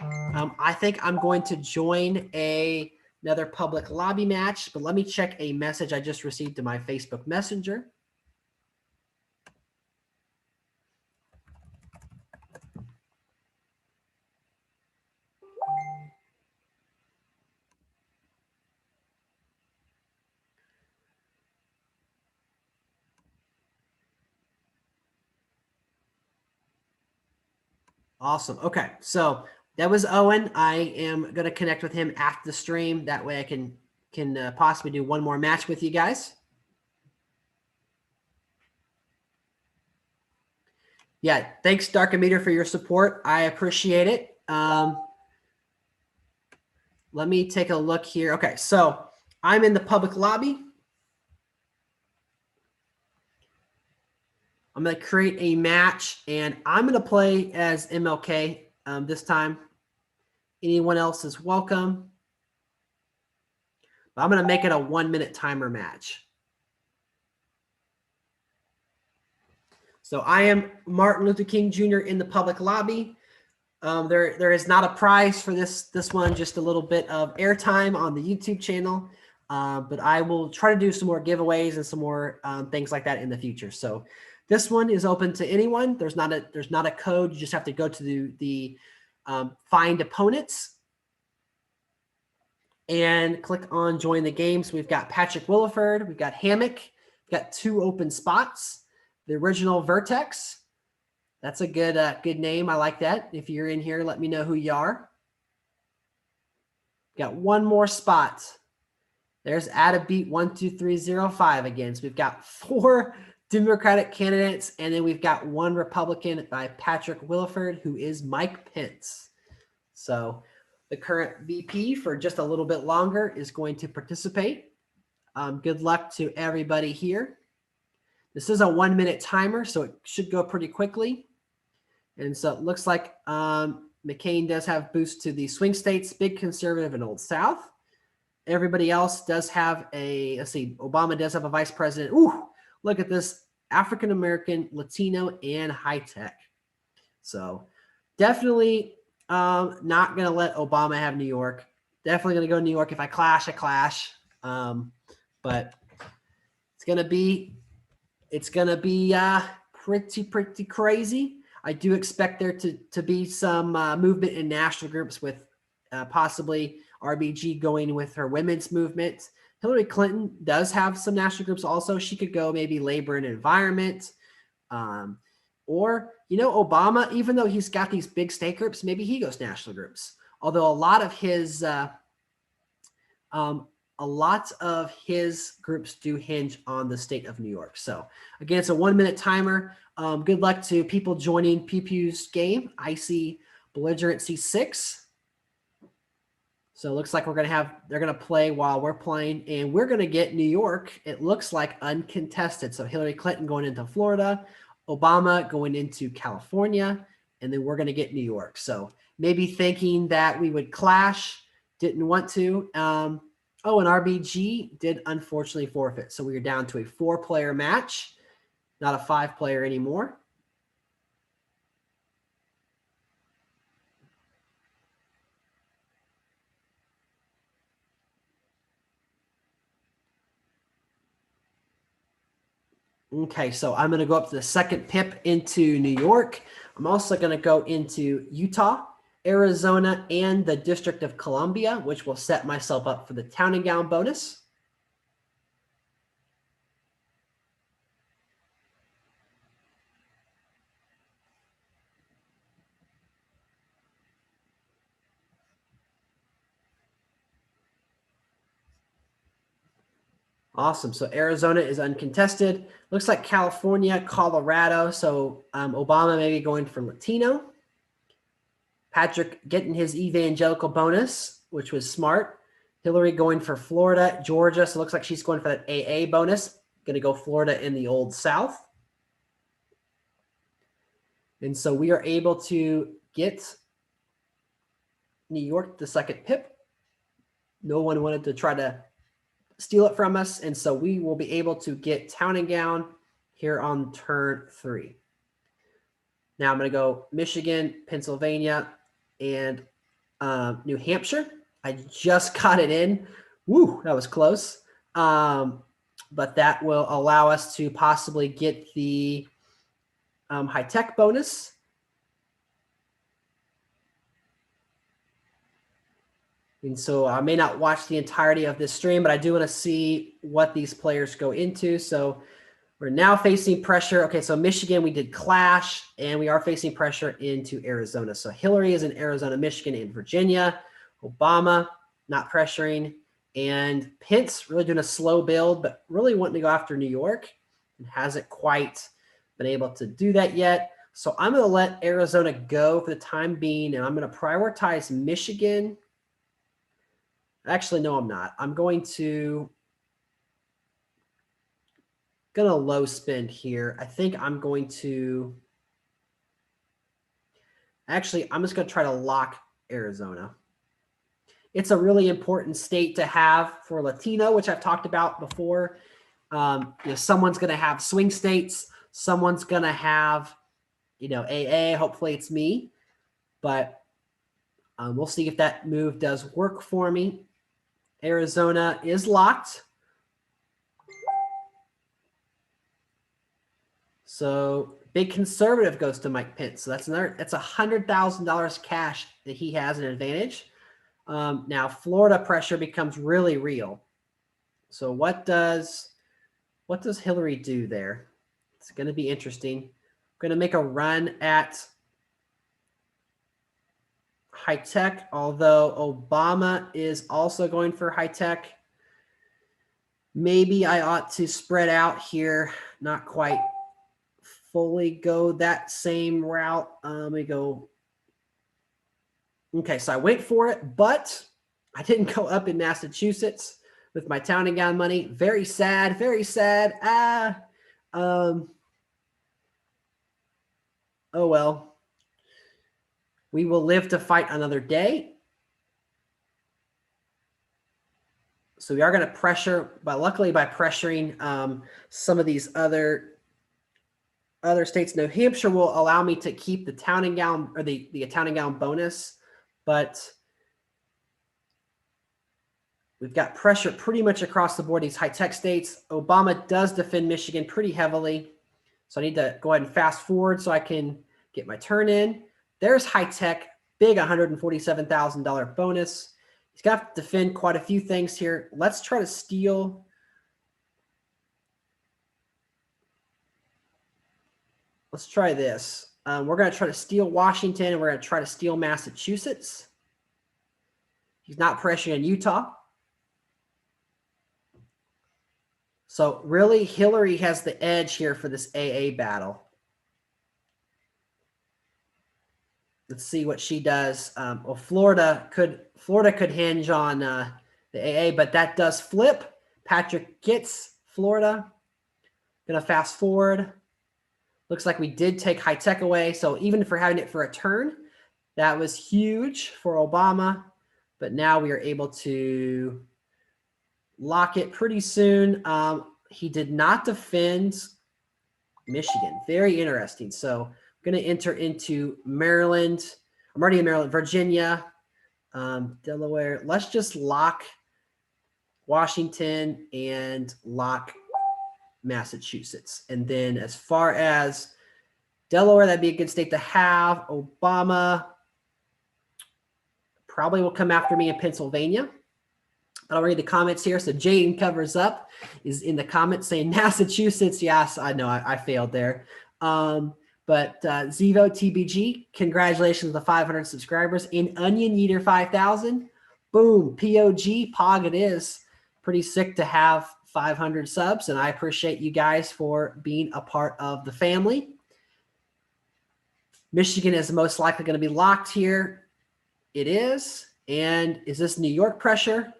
I think I'm going to join another public lobby match, but let me check a message I just received to my Facebook Messenger. Awesome. Okay, so that was Owen. I am going to connect with him after the stream. That way I can possibly do one more match with you guys. Yeah, thanks, Darkometer, for your support. I appreciate it. Let me take a look here. Okay, so I'm in the public lobby. I'm going to create a match, and I'm going to play as MLK this time. Anyone else is welcome. But I'm going to make it a 1-minute timer match. So I am Martin Luther King Jr. in the public lobby. There is not a prize for this one, just a little bit of airtime on the YouTube channel. But I will try to do some more giveaways and some more things like that in the future. So this one is open to anyone. There's not a code. You just have to go to the find opponents and click on join the games. We've got Patrick Williford. We've got Hammock. We've got 2 open spots. The original Vertex. That's a good name. I like that. If you're in here, let me know who you are. Got one more spot. There's at a beat 12305 again. So we've got 4 Democratic candidates, and then we've got 1 Republican by Patrick Williford, who is Mike Pence. So the current VP for just a little bit longer is going to participate. Good luck to everybody here. This is a 1-minute timer, so it should go pretty quickly. And so it looks like McCain does have boost to the swing states, big conservative and Old South. Everybody else does have let's see, Obama does have a vice president. Ooh, look at this, African-American, Latino, and high tech. So definitely not going to let Obama have New York. Definitely going to go to New York. If I clash, I clash. But it's going to be pretty crazy. I do expect there to be some movement in national groups with possibly RBG going with her women's movement. Hillary Clinton does have some national groups also. She could go maybe labor and environment. Or, Obama, even though he's got these big state groups, maybe he goes national groups. Although a lot of his groups do hinge on the state of New York. So again, it's a 1-minute timer. Good luck to people joining Pew Pew's game. I see Belligerency 6. So it looks like they're going to play while we're playing, and we're going to get New York. It looks like uncontested. So Hillary Clinton going into Florida, Obama going into California, and then we're going to get New York. So maybe thinking that we would clash, didn't want to. And RBG did unfortunately forfeit. So we are down to a 4-player match, not a 5-player anymore. Okay, so I'm going to go up to the second pip into New York. I'm also going to go into Utah, Arizona, and the District of Columbia, which will set myself up for the town and gown bonus. Awesome. So Arizona is uncontested. Looks like California, Colorado. So Obama maybe going for Latino. Patrick getting his evangelical bonus, which was smart. Hillary going for Florida, Georgia. So it looks like she's going for that AA bonus. Going to go Florida in the Old South. And so we are able to get New York the second pip. No one wanted to try to steal it from us. And so we will be able to get town and gown here on turn 3. Now I'm going to go Michigan, Pennsylvania, and New Hampshire. I just got it in. Woo, that was close. But that will allow us to possibly get the high-tech bonus. And so I may not watch the entirety of this stream, but I do want to see what these players go into. So we're now facing pressure. Okay, so Michigan, we did clash, and we are facing pressure into Arizona. So Hillary is in Arizona, Michigan, and Virginia. Obama not pressuring. And Pence really doing a slow build, but really wanting to go after New York and hasn't quite been able to do that yet. So I'm going to let Arizona go for the time being, and I'm going to prioritize Michigan. Actually, no, I'm not. I'm going to low spend here. I think I'm going to actually, I'm just going to try to lock Arizona. It's a really important state to have for Latino, which I've talked about before. Someone's going to have swing states. Someone's going to have, AA. Hopefully it's me. But we'll see if that move does work for me. Arizona is locked. So big conservative goes to Mike Pence. So that's $100,000 cash that he has an advantage. Now Florida pressure becomes really real. So what does Hillary do there? It's going to be interesting. I'm going to make a run at high tech, although Obama is also going for high tech. Maybe I ought to spread out here, not quite fully go that same route. Let me go. Okay, so I went for it, but I didn't go up in Massachusetts with my town and gown money. Very sad, very sad. Oh well. We will live to fight another day. So we are going to pressure, but luckily by pressuring some of these other states, New Hampshire will allow me to keep the town and gown or the town and gown bonus, but we've got pressure pretty much across the board, these high-tech states. Obama does defend Michigan pretty heavily. So I need to go ahead and fast forward so I can get my turn in. There's High Tech, big $147,000 bonus. He's got to defend quite a few things here. Let's try to steal. Let's try this. We're going to try to steal Washington, and we're going to try to steal Massachusetts. He's not pressuring Utah. So really, Hillary has the edge here for this AA battle. Let's see what she does. Well, Florida could hinge on the AA, but that does flip. Patrick gets Florida. Gonna fast forward. Looks like we did take High Tech away. So even for having it for a turn, that was huge for Obama. But now we are able to lock it pretty soon. He did not defend Michigan. Very interesting. So I'm going to enter into Maryland. I'm already in Maryland, Virginia, Delaware. Let's just lock Washington and lock Massachusetts. And then as far as Delaware, that'd be a good state to have. Obama probably will come after me in Pennsylvania. I'll read the comments here. So Jaden covers up is in the comments saying Massachusetts. Yes, I know I failed there. But Zevo TBG, congratulations to the 500 subscribers. In Onion Eater 5000, boom, POG, Pog it is. Pretty sick to have 500 subs, and I appreciate you guys for being a part of the family. Michigan is most likely going to be locked here. It is. And is this New York pressure?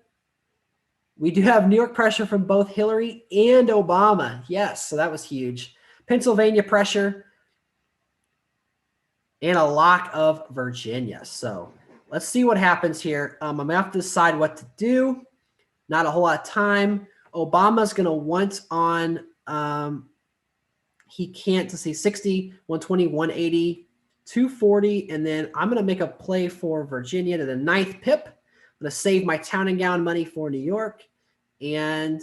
We do have New York pressure from both Hillary and Obama. Yes, so that was huge. Pennsylvania pressure and a lock of Virginia. So let's see what happens here. I'm going to have to decide what to do. Not a whole lot of time. Obama's going to want on, he can't, to see 60, 120, 180, 240, and then I'm going to make a play for Virginia to the 9th pip. I'm going to save my town and gown money for New York, and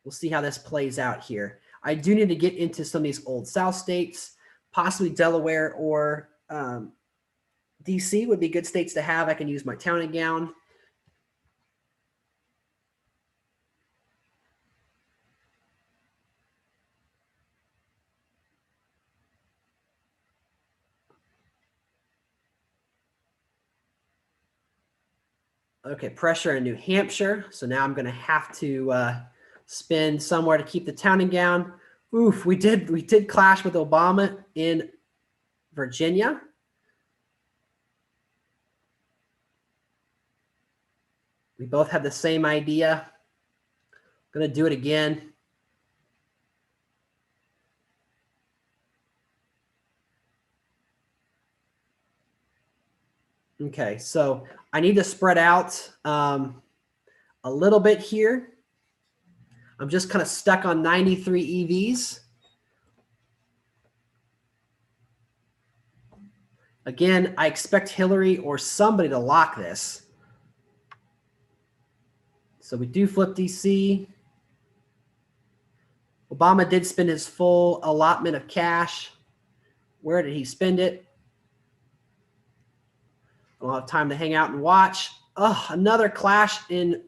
we'll see how this plays out here. I do need to get into some of these old South states, possibly Delaware or DC would be good states to have. I can use my town and gown. Okay, pressure in New Hampshire. So now I'm going to have to spend somewhere to keep the town and gown. Oof, we did clash with Obama in Virginia. We both had the same idea. I'm going to do it again. Okay, so I need to spread out a little bit here. I'm just kind of stuck on 93 EVs. Again, I expect Hillary or somebody to lock this. So we do flip DC. Obama did spend his full allotment of cash. Where did he spend it? I don't have time to hang out and watch. Oh, another clash in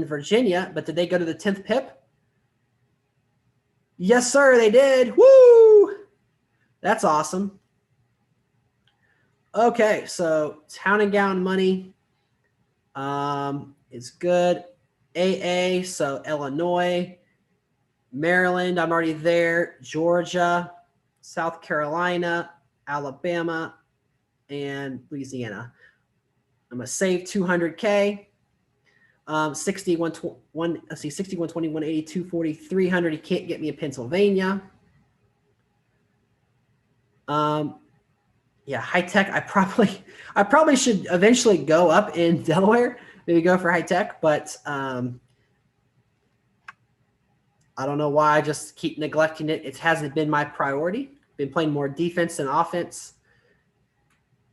Virginia, but did they go to the 10th pip? Yes, sir, they did. Woo! That's awesome. Okay, so town and gown money is good. AA, so Illinois, Maryland, I'm already there. Georgia, South Carolina, Alabama, and Louisiana. I'm going to save 200K. 60, 120, let's see, 60, 120, 180, 240, 300. He can't get me in Pennsylvania. Yeah, High Tech. I probably should eventually go up in Delaware. Maybe go for High Tech, but I don't know why I just keep neglecting it. It hasn't been my priority. Been playing more defense than offense.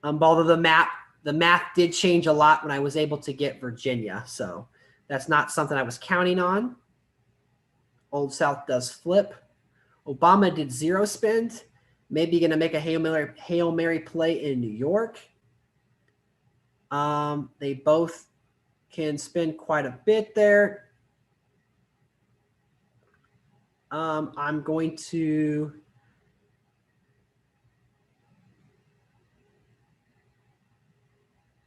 Although the math did change a lot when I was able to get Virginia, so that's not something I was counting on. Old South does flip. Obama did 0 spend. Maybe going to make a Hail Mary play in New York. They both can spend quite a bit there. I'm going to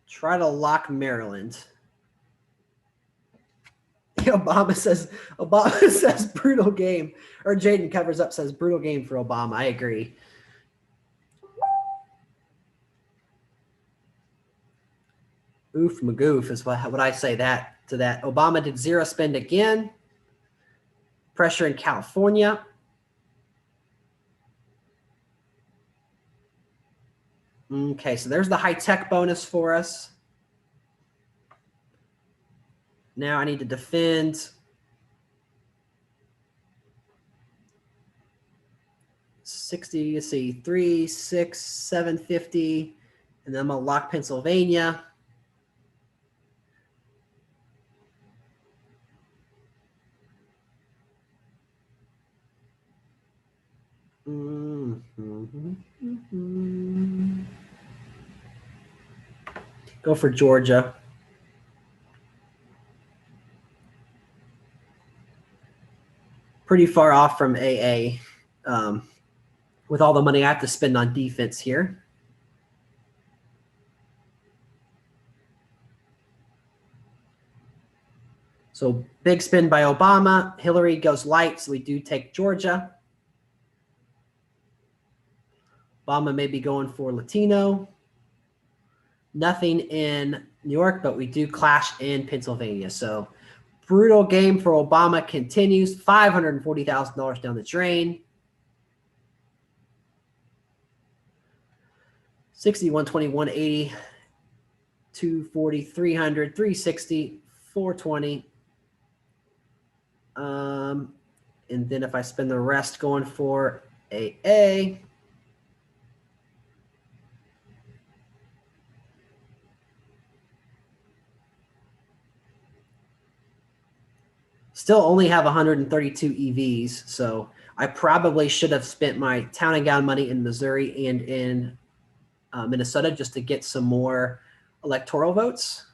try to lock Maryland. Obama says brutal game. Or Jaden covers up, says brutal game for Obama. I agree. Oof magoof is what I say to that. Obama did 0 spend again. Pressure in California. Okay, so there's the high-tech bonus for us. Now I need to defend 60, let's see, 3, 6, 750, and then I'm gonna lock Pennsylvania. Go for Georgia. Pretty far off from AA with all the money I have to spend on defense here. So big spin by Obama. Hillary goes light, so we do take Georgia. Obama may be going for Latino. Nothing in New York, but we do clash in Pennsylvania. So brutal game for Obama continues. $540,000 down the drain. 60, 120, 180, 240, 300, 360, 420. And then if I spend the rest going for AA, still only have 132 EVs. So I probably should have spent my town and gown money in Missouri and in Minnesota just to get some more electoral votes.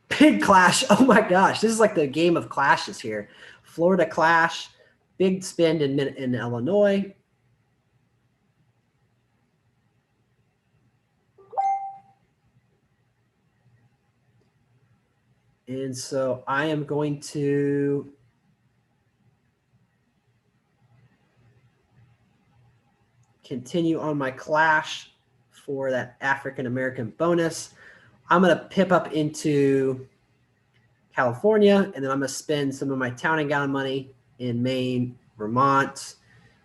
Big clash. Oh my gosh. This is like the game of clashes here. Florida clash. Big spend in Illinois. And so I am going to continue on my clash for that African-American bonus. I'm going to pip up into California, and then I'm going to spend some of my town and gown money in Maine, Vermont,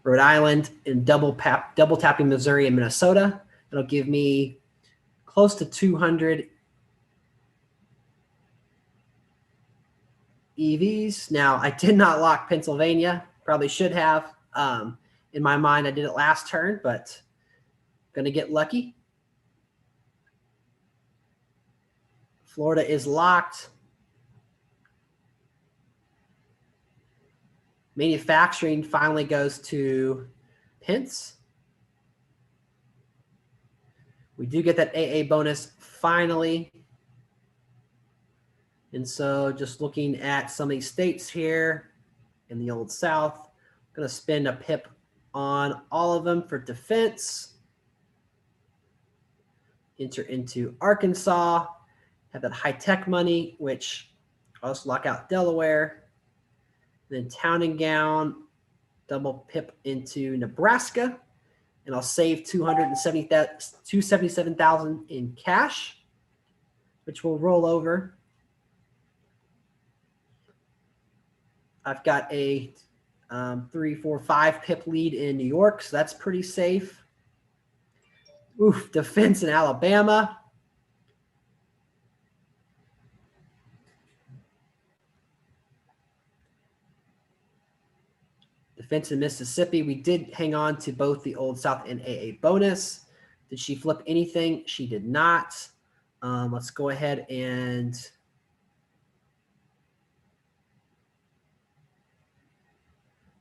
Rhode Island, and double tapping Missouri and Minnesota. It'll give me close to 200 EVs. Now, I did not lock Pennsylvania. Probably should have. In my mind, I did it last turn, but going to get lucky. Florida is locked. Manufacturing finally goes to Pence. We do get that AA bonus finally. And so just looking at some of these states here in the Old South, I'm going to spend a pip on all of them for defense. Enter into Arkansas. Have that high-tech money, which I'll just lock out Delaware. Then town and gown, double pip into Nebraska. And I'll save $277,000 in cash, which will roll over. I've got a 3, 4, 5 pip lead in New York, so that's pretty safe. Oof, defense in Alabama. Defense in Mississippi. We did hang on to both the Old South and AA bonus. Did she flip anything? She did not. Let's go ahead and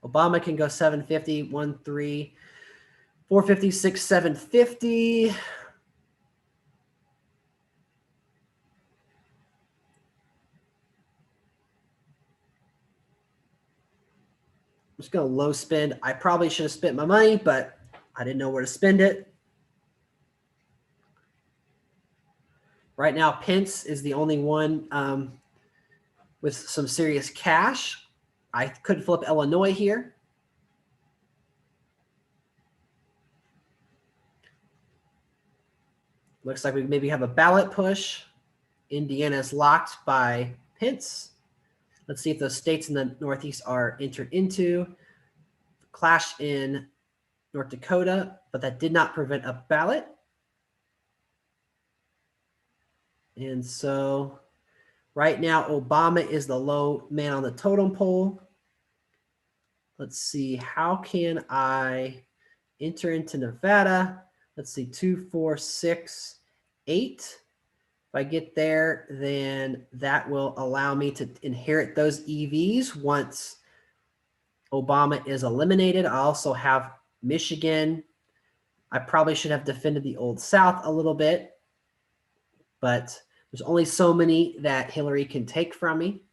Obama can go 750, 1, 3, 450, 6, 750. I'm just going to low spend. I probably should have spent my money, but I didn't know where to spend it. Right now, Pence is the only one with some serious cash. I could flip Illinois here. Looks like we maybe have a ballot push. Indiana's locked by Pence. Let's see if those states in the Northeast are entered into. Clash in North Dakota, but that did not prevent a ballot. And so right now, Obama is the low man on the totem pole. Let's see, how can I enter into Nevada? Let's see, 2, 4, 6, 8. If I get there, then that will allow me to inherit those EVs once Obama is eliminated. I also have Michigan. I probably should have defended the Old South a little bit, but there's only so many that Hillary can take from me.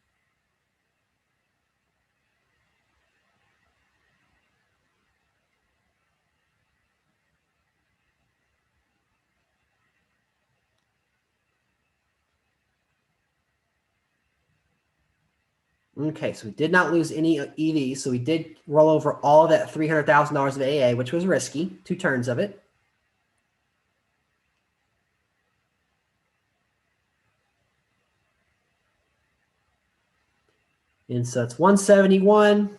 Okay, so we did not lose any EVs. So we did roll over all of that $300,000 of AA, which was risky, 2 turns of it. And so it's 171.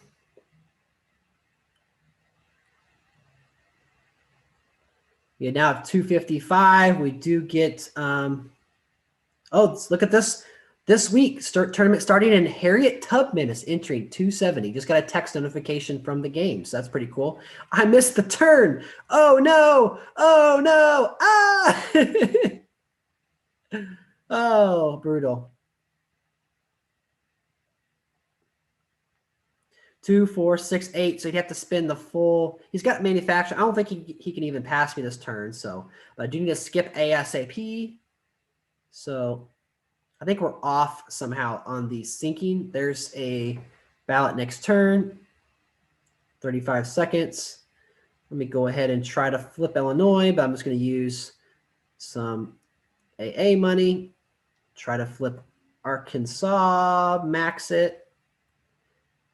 We now have 255. We do get, oh, look at this. This week, tournament starting, and Harriet Tubman is entering 270. Just got a text notification from the game, so that's pretty cool. I missed the turn. Oh, no. Oh, no. Ah! Oh, brutal. 2, 4, 6, 8. So he'd have to spin the full. He's got manufacturing. I don't think he can even pass me this turn. So, but I do need to skip ASAP. So I think we're off somehow on the sinking. There's a ballot next turn. 35 seconds. Let me go ahead and try to flip Illinois, but I'm just going to use some AA money. Try to flip Arkansas, max it.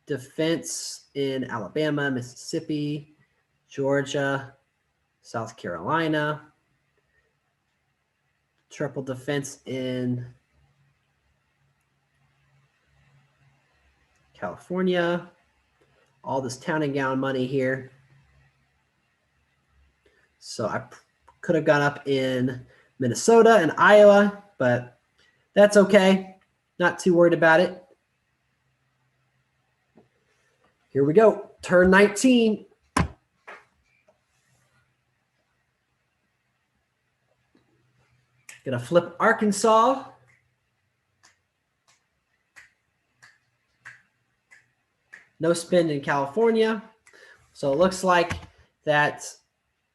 Defense in Alabama, Mississippi, Georgia, South Carolina. Triple defense in California. All this town and gown money here. So I could have gone up in Minnesota and Iowa, but that's okay. Not too worried about it. Here we go. Turn 19. Gonna flip Arkansas. No spin in California. So it looks like that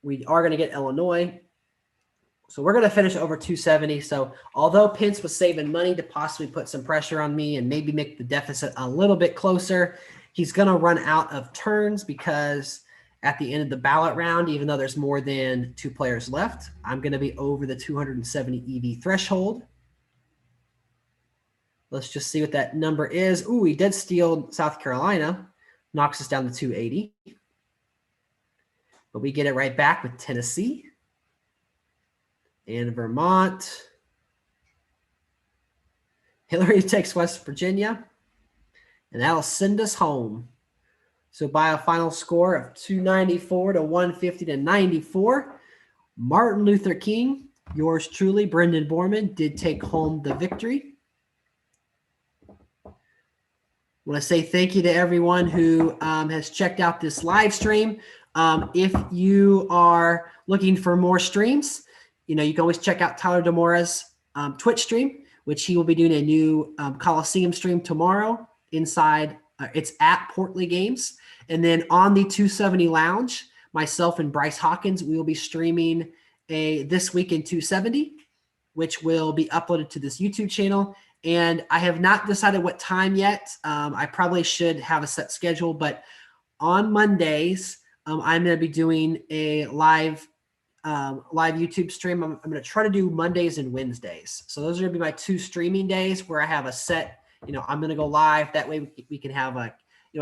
we are going to get Illinois. So we're going to finish over 270. So although Pence was saving money to possibly put some pressure on me and maybe make the deficit a little bit closer, he's going to run out of turns because at the end of the ballot round, even though there's more than 2 players left, I'm going to be over the 270 EV threshold. Let's just see what that number is. Ooh, he did steal South Carolina. Knocks us down to 280. But we get it right back with Tennessee and Vermont. Hillary takes West Virginia. And that'll send us home. So by a final score of 294 to 150 to 94, Martin Luther King, yours truly, Brendan Borman, did take home the victory. I want to say thank you to everyone who has checked out this live stream. If you are looking for more streams, you can always check out Tyler Demora's Twitch stream, which he will be doing a new Coliseum stream tomorrow inside. It's at Portly Games. And then on the 270 Lounge, myself and Bryce Hawkins, we will be streaming a This Week in 270, which will be uploaded to this YouTube channel. And I have not decided what time yet. I probably should have a set schedule, but on Mondays, I'm going to be doing a live YouTube stream. I'm going to try to do Mondays and Wednesdays. So those are going to be my 2 streaming days where I have a set, I'm going to go live. That way we can have a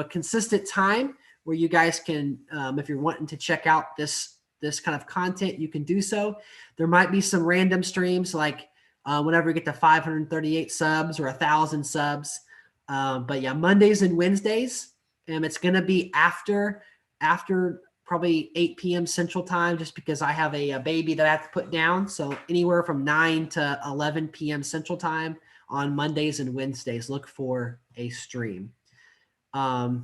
consistent time where you guys can, if you're wanting to check out this kind of content, you can do so. There might be some random streams like whenever we get to 538 subs or 1,000 subs. But yeah, Mondays and Wednesdays. And it's going to be after probably 8 p.m. Central Time, just because I have a baby that I have to put down. So anywhere from 9 to 11 p.m. Central Time on Mondays and Wednesdays, look for a stream. It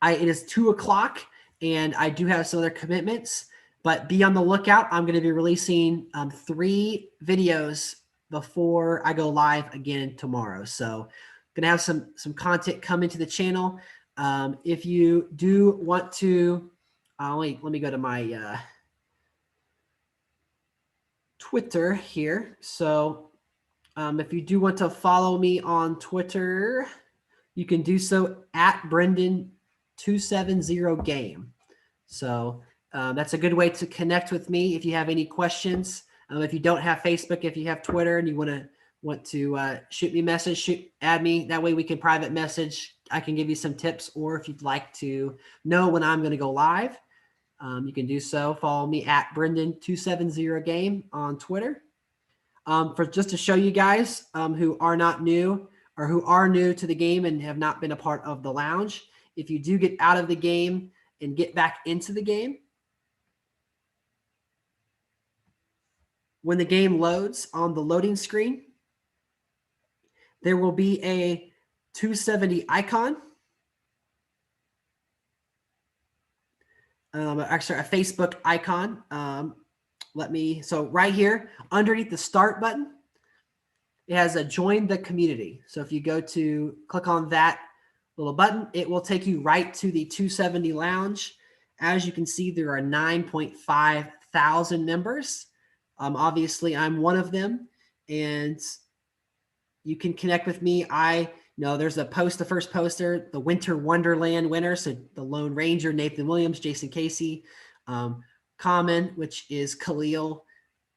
is 2 o'clock, and I do have some other commitments, but be on the lookout. I'm going to be releasing 3 videos before I go live again tomorrow. So going to have some content coming to the channel. If you do want to, let me go to my Twitter here. So if you do want to follow me on Twitter, you can do so at Brendan270game. So that's a good way to connect with me if you have any questions. If you don't have Facebook, if you have Twitter and you want to shoot me a message, add me. That way we can private message. I can give you some tips, or if you'd like to know when I'm going to go live, you can do so. Follow me at Brendan270game on Twitter. For just to show you guys who are not new or who are new to the game and have not been a part of the lounge, if you do get out of the game and get back into the game, when the game loads on the loading screen, there will be a 270 icon. Actually, a Facebook icon. So right here, underneath the start button, it has a join the community. So if you go to click on that little button, it will take you right to the 270 Lounge. As you can see, there are 9.5 thousand members. Obviously, I'm one of them, and you can connect with me. There's the first poster, the Winter Wonderland winner. So the Lone Ranger, Nathan Williams, Jason Casey, Common, which is Khalil,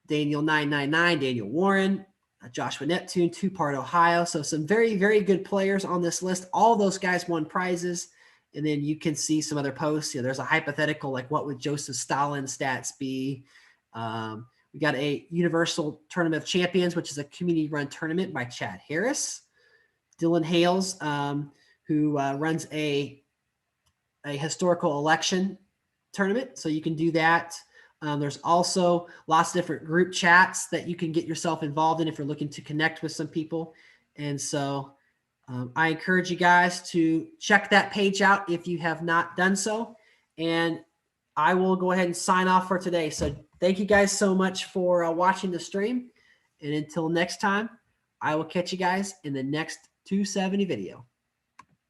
Daniel 999, Daniel Warren, Joshua Neptune, Two-Part Ohio. So some very, very good players on this list. All those guys won prizes. And then you can see some other posts. There's a hypothetical, like what would Joseph Stalin's stats be? We got a Universal Tournament of Champions, which is a community-run tournament by Chad Harris. Dylan Hales, who runs a historical election tournament. So you can do that. There's also lots of different group chats that you can get yourself involved in if you're looking to connect with some people. And so I encourage you guys to check that page out if you have not done so. And I will go ahead and sign off for today. So thank you guys so much for watching the stream. And until next time, I will catch you guys in the next 270 video.